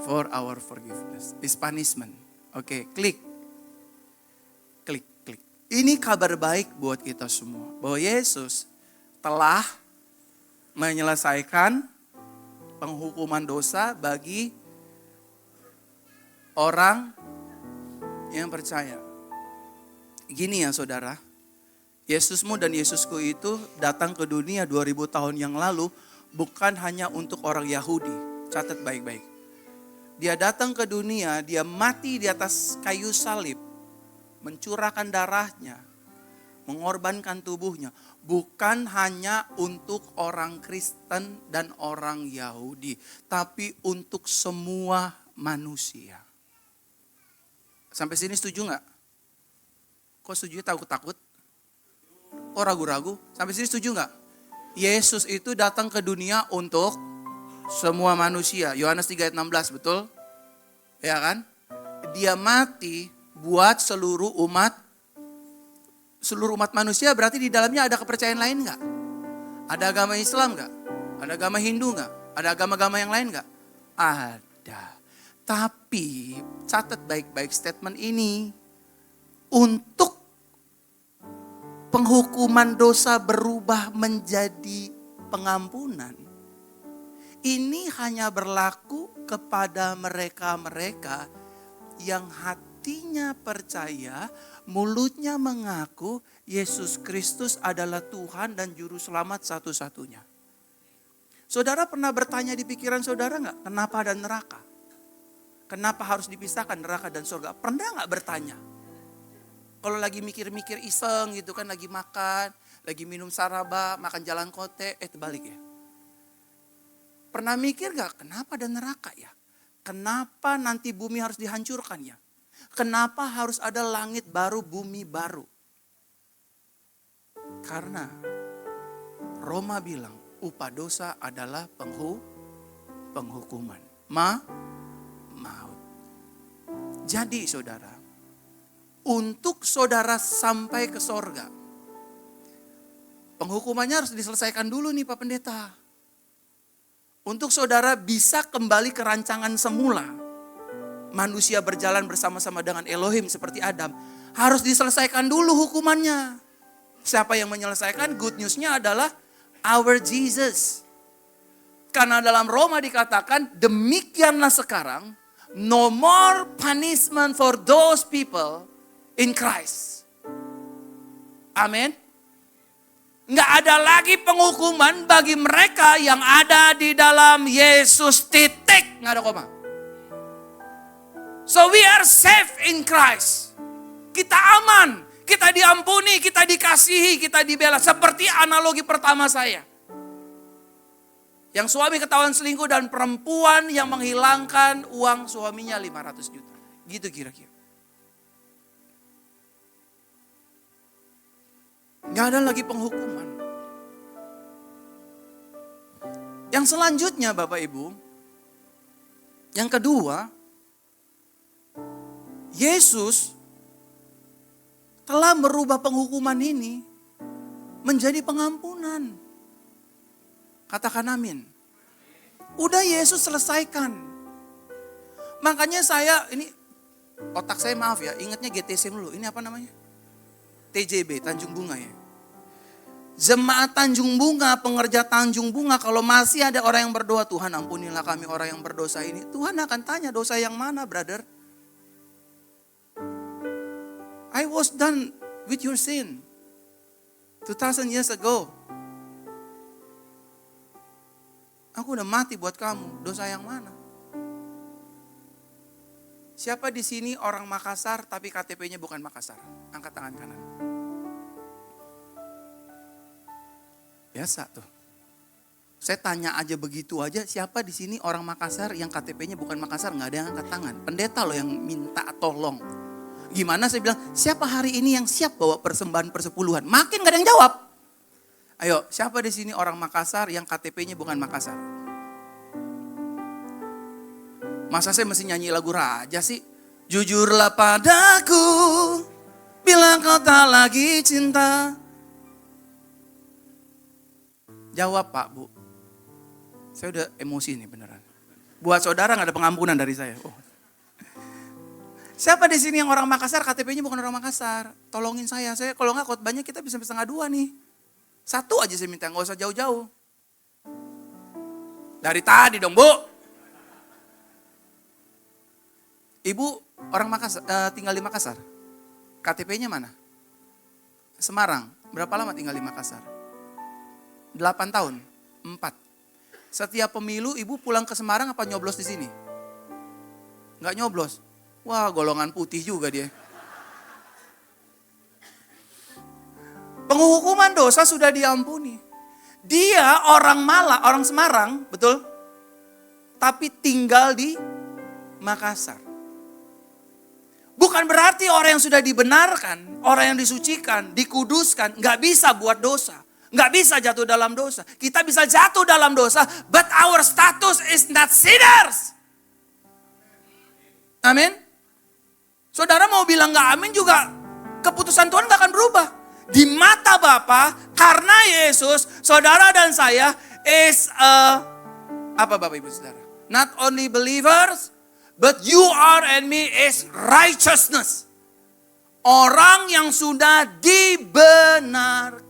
for our forgiveness. His punishment. Oke, klik. Klik. Ini kabar baik buat kita semua. Bahwa Yesus telah menyelesaikan penghukuman dosa bagi orang yang percaya. Gini ya saudara. Yesusmu dan Yesusku itu datang ke dunia 2000 tahun yang lalu bukan hanya untuk orang Yahudi. Catat baik-baik. Dia datang ke dunia, dia mati di atas kayu salib. Mencurahkan darahnya. Mengorbankan tubuhnya. Bukan hanya untuk orang Kristen dan orang Yahudi. Tapi untuk semua manusia. Sampai sini setuju gak? Kok setuju takut-takut? Kok ragu-ragu? Sampai sini setuju gak? Yesus itu datang ke dunia untuk semua manusia. Yohanes 3 ayat 16 betul? Ya kan? Dia mati buat seluruh umat manusia. Berarti di dalamnya ada kepercayaan lain gak? Ada agama Islam gak? Ada agama Hindu gak? Ada agama-agama yang lain gak? Ada. Tapi catat baik-baik statement ini. Untuk penghukuman dosa berubah menjadi pengampunan. Ini hanya berlaku kepada mereka-mereka yang hatinya percaya, mulutnya mengaku Yesus Kristus adalah Tuhan dan Juru Selamat satu-satunya. Saudara pernah bertanya di pikiran saudara gak? Kenapa ada neraka? Kenapa harus dipisahkan neraka dan surga? Pernah gak bertanya? Kalau lagi mikir-mikir iseng gitu kan, lagi makan, lagi minum saraba, makan jalan kote, terbalik ya. Pernah mikir gak kenapa ada neraka ya? Kenapa nanti bumi harus dihancurkan ya? Kenapa harus ada langit baru, bumi baru? Karena Roma bilang upah dosa adalah penghukuman. Maut. Jadi saudara, untuk saudara sampai ke sorga, penghukumannya harus diselesaikan dulu nih Pak Pendeta. Untuk saudara bisa kembali ke rancangan semula, manusia berjalan bersama-sama dengan Elohim seperti Adam, harus diselesaikan dulu hukumannya. Siapa yang menyelesaikan? Good news-nya adalah our Jesus. Karena dalam Roma dikatakan, demikianlah sekarang, no more punishment for those people in Christ. Amin. Nggak ada lagi penghukuman bagi mereka yang ada di dalam Yesus, titik. Nggak ada koma. So we are safe in Christ. Kita aman, kita diampuni, kita dikasihi, kita dibela. Seperti analogi pertama saya. Yang suami ketahuan selingkuh dan perempuan yang menghilangkan uang suaminya 500 juta. Gitu kira-kira. Nggak ada lagi penghukuman. Yang selanjutnya Bapak Ibu, yang kedua, Yesus telah merubah penghukuman ini menjadi pengampunan. Katakan amin. Udah Yesus selesaikan. Makanya saya, ini otak saya maaf ya, ingatnya GTC dulu. Ini apa namanya? TJB, Tanjung Bunga ya. Jemaat Tanjung Bunga, pengerja Tanjung Bunga, kalau masih ada orang yang berdoa, Tuhan ampunilah kami orang yang berdosa ini. Tuhan akan tanya dosa yang mana, brother? I was done with your sin 2000 years ago. Aku udah mati buat kamu, dosa yang mana? Siapa di sini orang Makassar tapi KTP-nya bukan Makassar? Angkat tangan kanan. Biasa tuh. Saya tanya aja begitu aja, siapa di sini orang Makassar yang KTP-nya bukan Makassar? Nggak ada yang angkat tangan. Pendeta loh yang minta tolong. Gimana saya bilang, siapa hari ini yang siap bawa persembahan persepuluhan? Makin nggak ada yang jawab. Ayo, siapa di sini orang Makassar yang KTP-nya bukan Makassar? Masa saya mesti nyanyi lagu raja sih? Jujurlah padaku, bila kau tak lagi cinta. Jawab Pak, Bu. Saya udah emosi nih beneran. Buat saudara gak ada pengampunan dari saya. Oh. Siapa di sini yang orang Makassar, KTP-nya bukan orang Makassar? Tolongin saya kalau gak khotbahnya kita bisa 1,5 nih. Satu aja saya minta, gak usah jauh-jauh. Dari tadi dong, Bu. Ibu orang Makassar, tinggal di Makassar. KTP-nya mana? Semarang. Berapa lama tinggal di Makassar? 8 tahun, 4. Setiap pemilu ibu pulang ke Semarang apa nyoblos di sini? Enggak nyoblos. Wah, golongan putih juga dia. Penghukuman dosa sudah diampuni. Dia orang Malang, orang Semarang, betul? Tapi tinggal di Makassar. Bukan berarti orang yang sudah dibenarkan, orang yang disucikan, dikuduskan, nggak bisa buat dosa. Nggak bisa jatuh dalam dosa. Kita bisa jatuh dalam dosa, but our status is not sinners. Amin. Saudara mau bilang nggak amin juga, keputusan Tuhan nggak akan berubah. Di mata Bapa, karena Yesus, saudara dan saya is apa Bapak Ibu Saudara? Not only believers, but you are and me is righteousness. Orang yang sudah dibenarkan.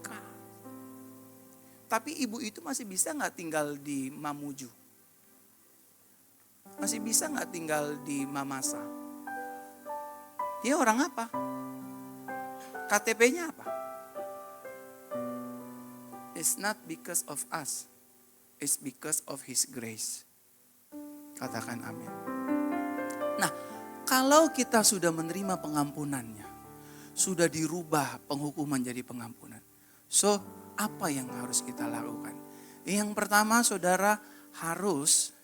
Tapi ibu itu masih bisa gak tinggal di Mamuju? Masih bisa gak tinggal di Mamasa? Dia orang apa? KTP-nya apa? It's not because of us. It's because of His grace. Katakan amin. Nah, kalau kita sudah menerima pengampunannya, sudah dirubah penghukuman jadi pengampunan. So, apa yang harus kita lakukan? Yang pertama, saudara harus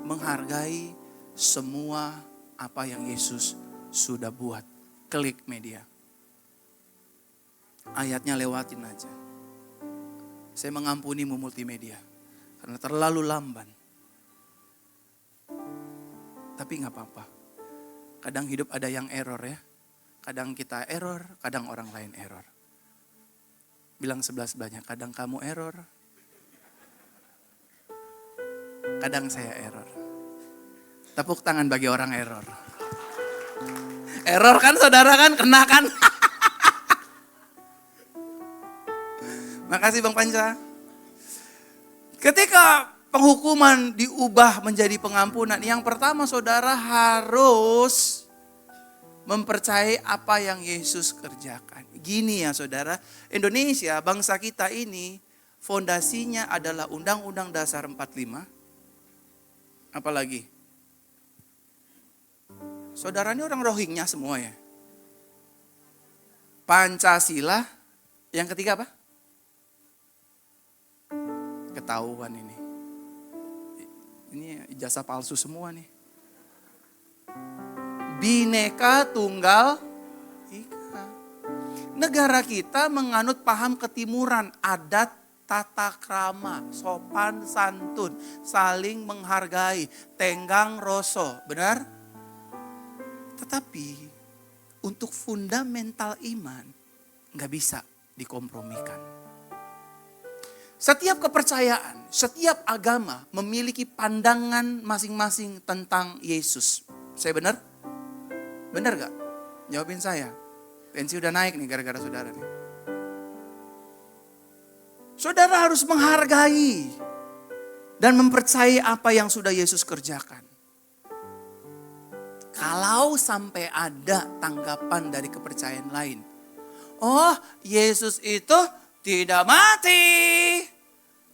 menghargai semua apa yang Yesus sudah buat. Klik media. Ayatnya lewatin aja. Saya mengampunimu multimedia. Karena terlalu lamban. Tapi gak apa-apa. Kadang hidup ada yang error ya. Kadang kita error, kadang orang lain error. Bilang sebelah-sebelahnya, kadang kamu error. Kadang saya error. Tepuk tangan bagi orang error. Error kan saudara kan, kena kan? Makasih Bang Panca. Ketika penghukuman diubah menjadi pengampunan, yang pertama saudara harus mempercayai apa yang Yesus kerjakan. Gini ya saudara, Indonesia bangsa kita ini fondasinya adalah Undang-Undang Dasar 45. Apalagi? Saudara ini orang Rohingya semua ya. Pancasila, yang ketiga apa? Ketahuan ini. Ini ijazah palsu semua nih. Bhinneka Tunggal Ika. Negara kita menganut paham ketimuran, adat, tata krama, sopan santun, saling menghargai, tenggang rasa, benar? Tetapi untuk fundamental iman nggak bisa dikompromikan. Setiap kepercayaan, setiap agama memiliki pandangan masing-masing tentang Yesus. Saya benar? Benar gak? Jawabin saya. Tensi udah naik nih gara-gara saudara nih. Saudara harus menghargai dan mempercayai apa yang sudah Yesus kerjakan. Kalau sampai ada tanggapan dari kepercayaan lain. Oh, Yesus itu tidak mati.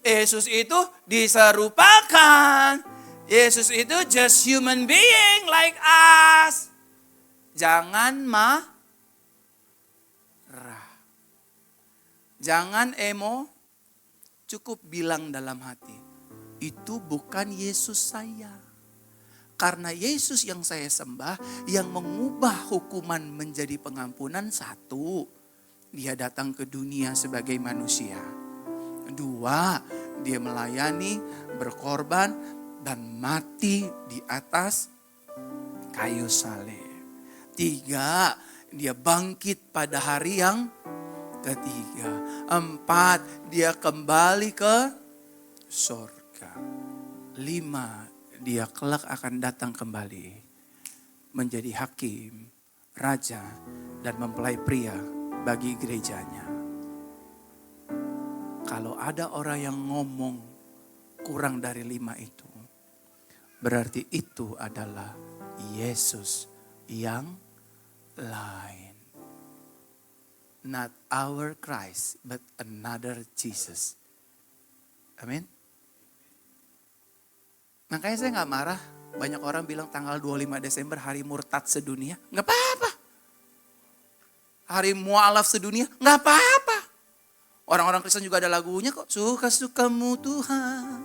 Yesus itu diserupakan. Yesus itu just human being like us. Jangan marah. Jangan emo. Cukup bilang dalam hati. Itu bukan Yesus saya. Karena Yesus yang saya sembah, yang mengubah hukuman menjadi pengampunan, satu, dia datang ke dunia sebagai manusia. Dua, dia melayani, berkorban, dan mati di atas kayu salib. Tiga, dia bangkit pada hari yang ketiga. Empat, dia kembali ke surga. Lima, dia kelak akan datang kembali menjadi hakim, raja, dan mempelai pria bagi gerejanya. Kalau ada orang yang ngomong kurang dari 5 itu, berarti itu adalah Yesus yang lain. Not our Christ, but another Jesus. Amin. Makanya saya gak marah. Banyak orang bilang tanggal 25 Desember hari murtad sedunia. Gak apa-apa. Hari mualaf sedunia. Gak apa-apa. Orang-orang Kristen juga ada lagunya kok. Suka-sukamu Tuhan.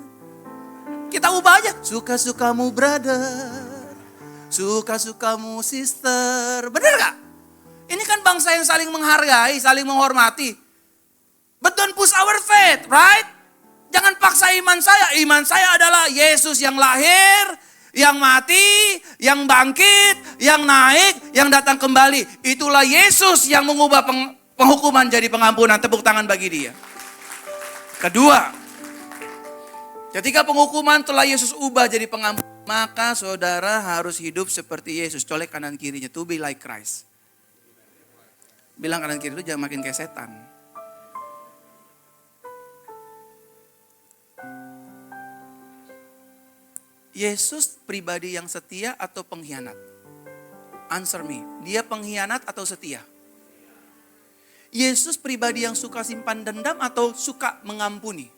Kita ubah aja. Suka-sukamu brother. Suka-sukamu sister. Bener gak? Ini kan bangsa yang saling menghargai, saling menghormati. But don't push our faith, right? Jangan paksa iman saya. Iman saya adalah Yesus yang lahir, yang mati, yang bangkit, yang naik, yang datang kembali. Itulah Yesus yang mengubah penghukuman jadi pengampunan. Tepuk tangan bagi dia. Kedua, ketika penghukuman telah Yesus ubah jadi pengampunan, maka saudara harus hidup seperti Yesus. Colek kanan kirinya, to be like Christ. Bilang kanan kiri itu jangan makin kayak setan. Yesus pribadi yang setia atau pengkhianat? Answer me. Dia pengkhianat atau setia? Yesus pribadi yang suka simpan dendam atau suka mengampuni?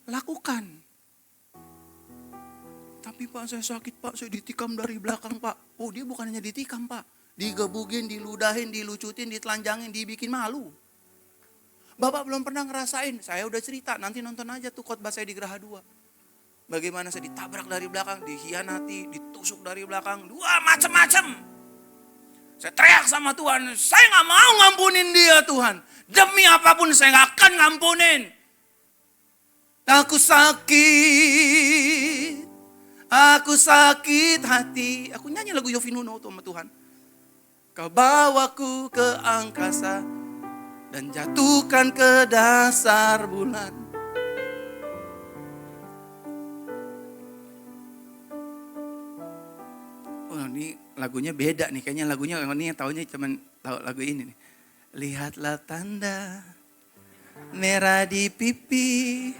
Lakukan. Tapi Pak, saya sakit Pak, saya ditikam dari belakang Pak. Oh, dia bukan hanya ditikam Pak. Digebugin, diludahin, dilucutin, ditelanjangin, dibikin malu. Bapak belum pernah ngerasain, saya udah cerita, nanti nonton aja tuh khotbah saya di Geraha 2. Bagaimana saya ditabrak dari belakang, dikhianati, ditusuk dari belakang, macam-macam. Saya teriak sama Tuhan, saya gak mau ngampunin dia Tuhan. Demi apapun saya gak akan ngampunin. Aku sakit hati. Aku nyanyi lagu Yovie Nuno tuh sama Tuhan. Kau bawaku ke angkasa dan jatuhkan ke dasar bulan. Oh ini lagunya beda nih, kayaknya lagunya ini taunya cuman tahu lagu ini nih. Lihatlah tanda merah di pipi,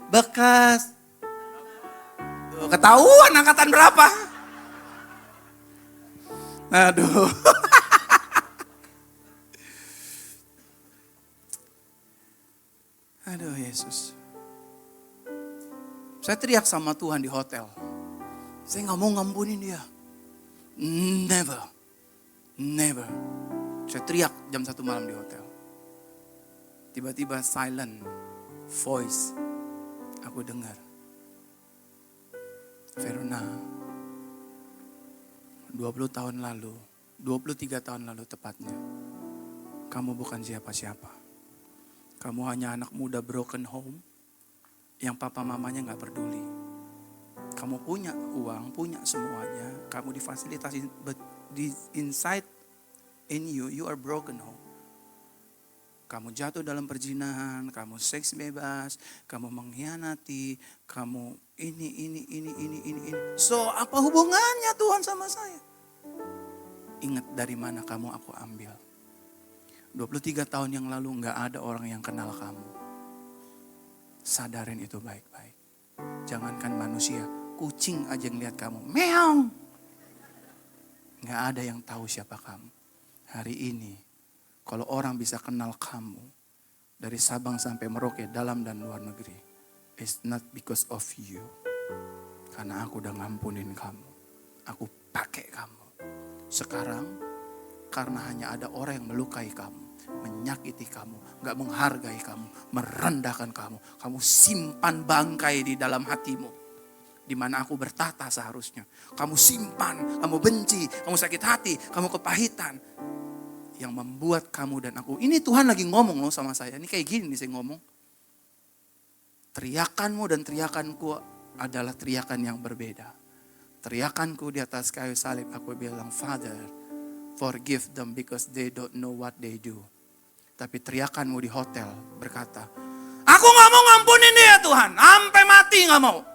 bekas. Ketahuan angkatan berapa? Aduh. Aduh Yesus. Saya teriak sama Tuhan di hotel. Saya gak mau ngampunin dia. Never. Saya teriak jam 1 malam di hotel. Tiba-tiba silent voice. Aku dengar. Verona, 20 tahun lalu, 23 tahun lalu tepatnya, kamu bukan siapa-siapa. Kamu hanya anak muda broken home, yang papa mamanya gak peduli. Kamu punya uang, punya semuanya, kamu difasilitasi, but inside in you are broken home. Kamu jatuh dalam perzinahan, kamu seks bebas, kamu mengkhianati, kamu ini. So apa hubungannya Tuhan sama saya? Ingat dari mana kamu aku ambil. 23 tahun yang lalu gak ada orang yang kenal kamu. Sadarin itu baik-baik. Jangankan manusia, kucing aja ngeliat kamu. Meong. Gak ada yang tahu siapa kamu. Hari ini, kalau orang bisa kenal kamu dari Sabang sampai Merauke, dalam dan luar negeri, it's not because of you. Karena aku udah ngampunin kamu. Aku pakai kamu. Sekarang, karena hanya ada orang yang melukai kamu, menyakiti kamu, gak menghargai kamu, merendahkan kamu. Kamu simpan bangkai di dalam hatimu. Di mana aku bertata seharusnya. Kamu simpan, kamu benci, kamu sakit hati, kamu kepahitan. Yang membuat kamu dan aku. Ini Tuhan lagi ngomong loh sama saya. Ini kayak gini nih saya ngomong. Teriakanmu dan teriakanku adalah teriakan yang berbeda. Teriakanku di atas kayu salib, aku bilang, Father, forgive them because they don't know what they do. Tapi teriakanmu di hotel berkata, aku gak mau ngampunin dia Tuhan. Sampai mati gak mau.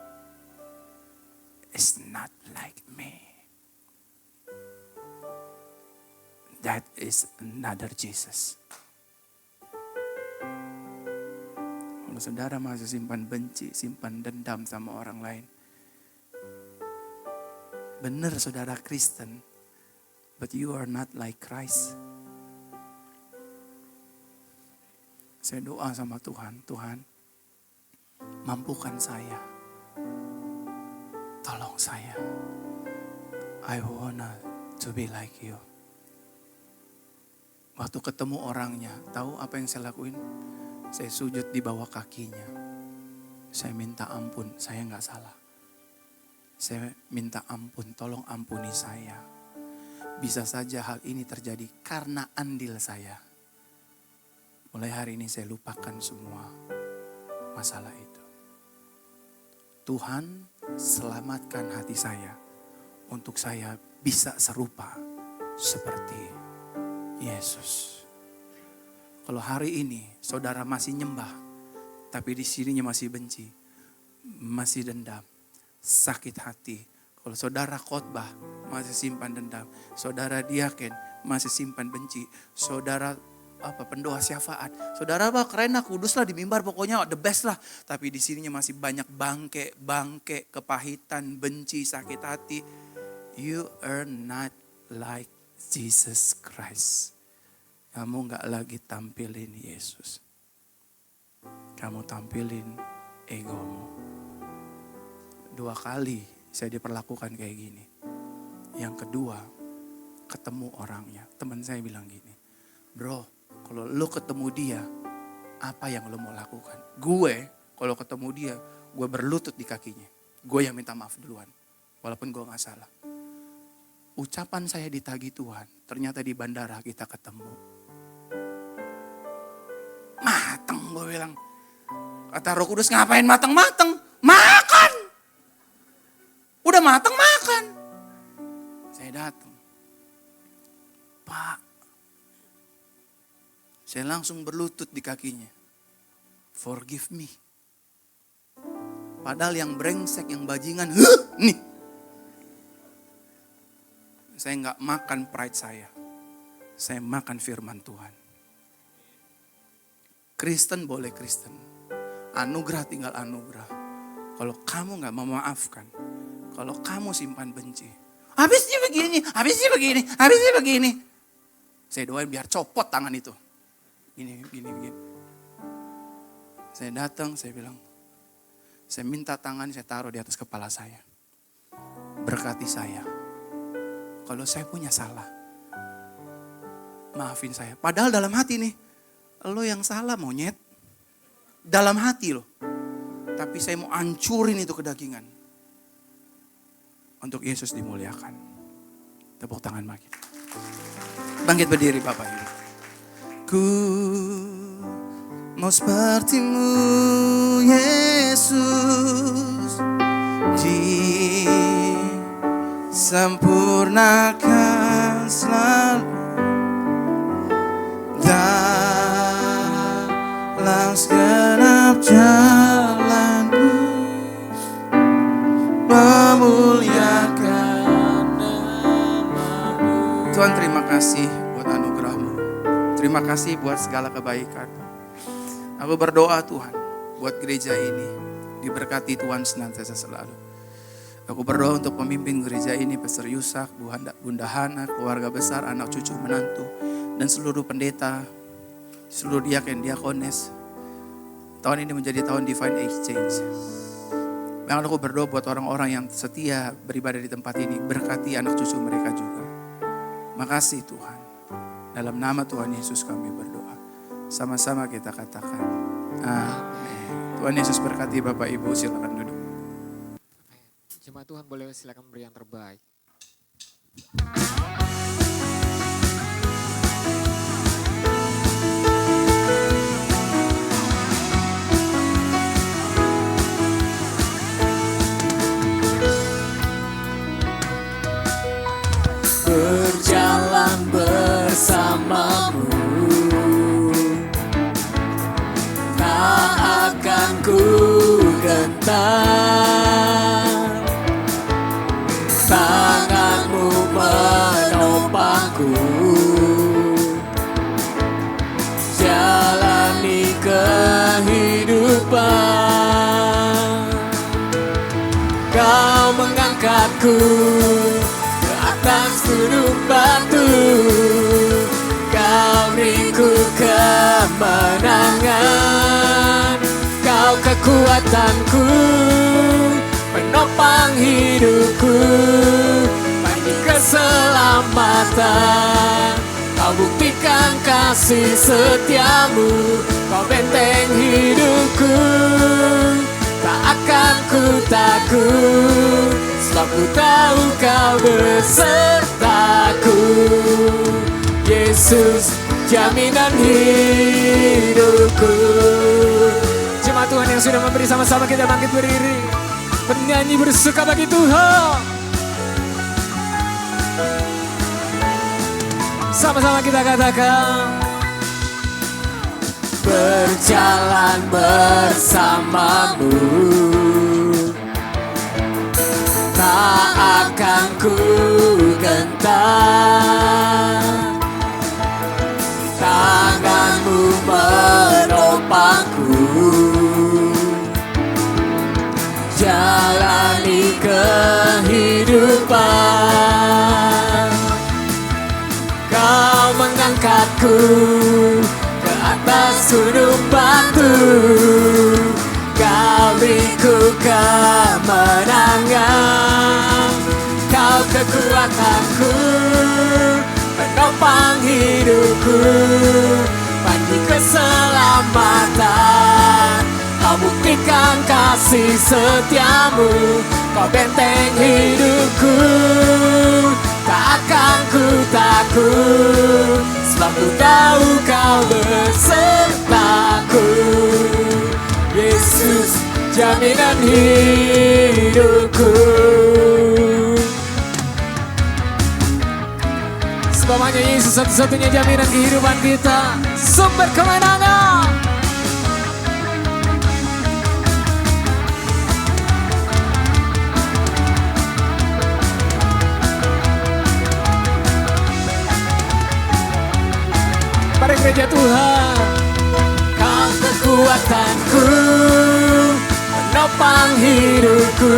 It's not like me. That is another Jesus. Kalau saudara masih simpan benci, simpan dendam sama orang lain. Benar saudara Kristen, but you are not like Christ. Saya doa sama Tuhan, Tuhan, mampukan saya. Tolong saya. I wanna to be like you. Waktu ketemu orangnya, tahu apa yang saya lakuin? Saya sujud di bawah kakinya. Saya minta ampun, saya gak salah. Saya minta ampun, tolong ampuni saya. Bisa saja hal ini terjadi karena andil saya. Mulai hari ini saya lupakan semua masalah itu. Tuhan selamatkan hati saya untuk saya bisa serupa seperti Yesus. Kalau hari ini saudara masih nyembah, tapi di sininya masih benci, masih dendam, sakit hati. Kalau saudara khotbah masih simpan dendam, saudara diaken masih simpan benci, saudara pendoa syafaat, saudara keren lah, kudus lah di mimbar, pokoknya the best lah. Tapi di sininya masih banyak bangke, kepahitan, benci, sakit hati. You are not like Jesus Christ. Kamu gak lagi tampilin Yesus. Kamu tampilin egomu. 2 kali saya diperlakukan kayak gini. Yang kedua, ketemu orangnya. Teman saya bilang gini, bro, kalau lo ketemu dia, Apa yang lo mau lakukan? Gue kalau ketemu dia, gue berlutut di kakinya. Gue yang minta maaf duluan. Walaupun gue gak salah. Ucapan saya ditagih Tuhan. Ternyata di bandara kita ketemu. Mateng gue bilang. Kata Roh Kudus, ngapain mateng-mateng? Makan! Udah mateng makan. Saya datang. Pak. Saya langsung berlutut di kakinya. Forgive me. Padahal yang brengsek, yang bajingan, nih. Saya nggak makan pride saya. Saya makan firman Tuhan. Kristen boleh Kristen. Anugerah tinggal anugerah. Kalau kamu nggak memaafkan, kalau kamu simpan benci, habisnya begini, habisnya begini, habisnya begini. Saya doain biar copot tangan itu. Gini. Saya datang, saya bilang, saya minta tangan saya taruh di atas kepala saya. Berkati saya. Kalau saya punya salah, maafin saya. Padahal dalam hati nih, lo yang salah monyet. Dalam hati lo. Tapi saya mau hancurin itu kedagingan. Untuk Yesus dimuliakan. Tepuk tangan makin. Bangkit berdiri Bapak Ibu. Ku mau sepertimu Yesus, disempurnakan selalu dalam segenap jalanku, memuliakan namamu. Tuhan, terima kasih buat anugerah-Mu. Terima kasih buat segala kebaikan. Aku berdoa Tuhan, buat gereja ini diberkati Tuhan senantiasa selalu. Aku berdoa untuk pemimpin gereja ini, Pastor Yusak, Bunda Hana, keluarga besar, anak cucu menantu, dan seluruh pendeta, seluruh diaken, diakones. Tahun ini menjadi tahun divine exchange. Dan aku berdoa buat orang-orang yang setia beribadah di tempat ini, berkati anak cucu mereka juga. Makasih Tuhan. Dalam nama Tuhan Yesus kami berdoa. Sama-sama kita katakan. Amin. Tuhan Yesus berkati Bapak Ibu, silakan duduk.
Jemaat Tuhan boleh silakan beri yang terbaik.
Berjalan bersamamu, tak akan ku gentar. Tanganmu menopangku, jalani kehidupan. Kau mengangkatku ke atas gunung batu, kau beriku kemenangan. Kau kekuatanku, penopang hidupku, bagi keselamatan. Kau buktikan kasih setiamu, kau benteng hidupku. Tak akan ku takut, sebab ku tahu kau besertaku. Yesus, jaminan hidupku. Jemaat Tuhan yang sudah memberi, sama-sama kita bangkit berdiri. Bernyanyi bersuka bagi Tuhan. Sama-sama kita katakan. Berjalan bersamamu, tak akan ku gentar. Tanganmu menopangku, jalani kehidupan. Kau mengangkatku ke atas gunung batu, kau beriku kemenangan. Kau kekuatanku, penopang hidupku, bagi keselamatan. kasih setiamu, kau benteng hidupku. Tak akan ku takut, sebab ku tahu kau besertaku. Yesus, jaminan hidupku. Sebab hanya Yesus satu-satunya jaminan kehidupan kita, sumber kemenangan. Mari gereja Tuhan. Kau kekuatanku, menopang hidupku,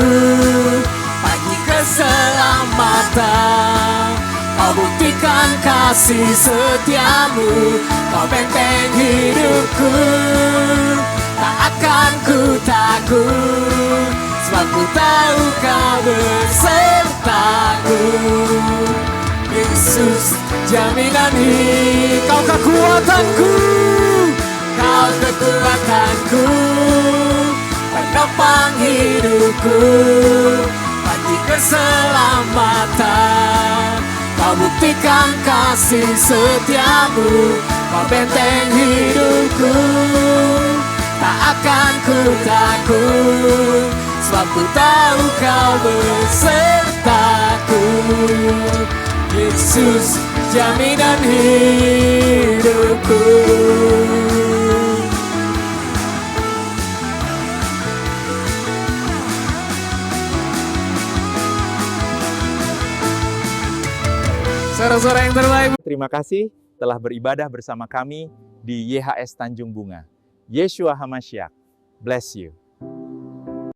pagi keselamatan. Kau buktikan kasih setiamu, kau benteng hidupku. Tak akan ku takut, sebab ku tahu kau besertaku. Yesus, jaminan hidup. Kau kekuatanku, kau kekuatanku, penopang hidupku, pagi keselamatan. Kau buktikan kasih setiamu, kau benteng hidupku. Tak akan ku takut, sebab ku tahu kau besertaku. Yesus, jaminan hidupku. Suara-suara yang terbaik.
Terima kasih telah beribadah bersama kami di YHS Tanjung Bunga. Yeshua HaMashiach, bless you.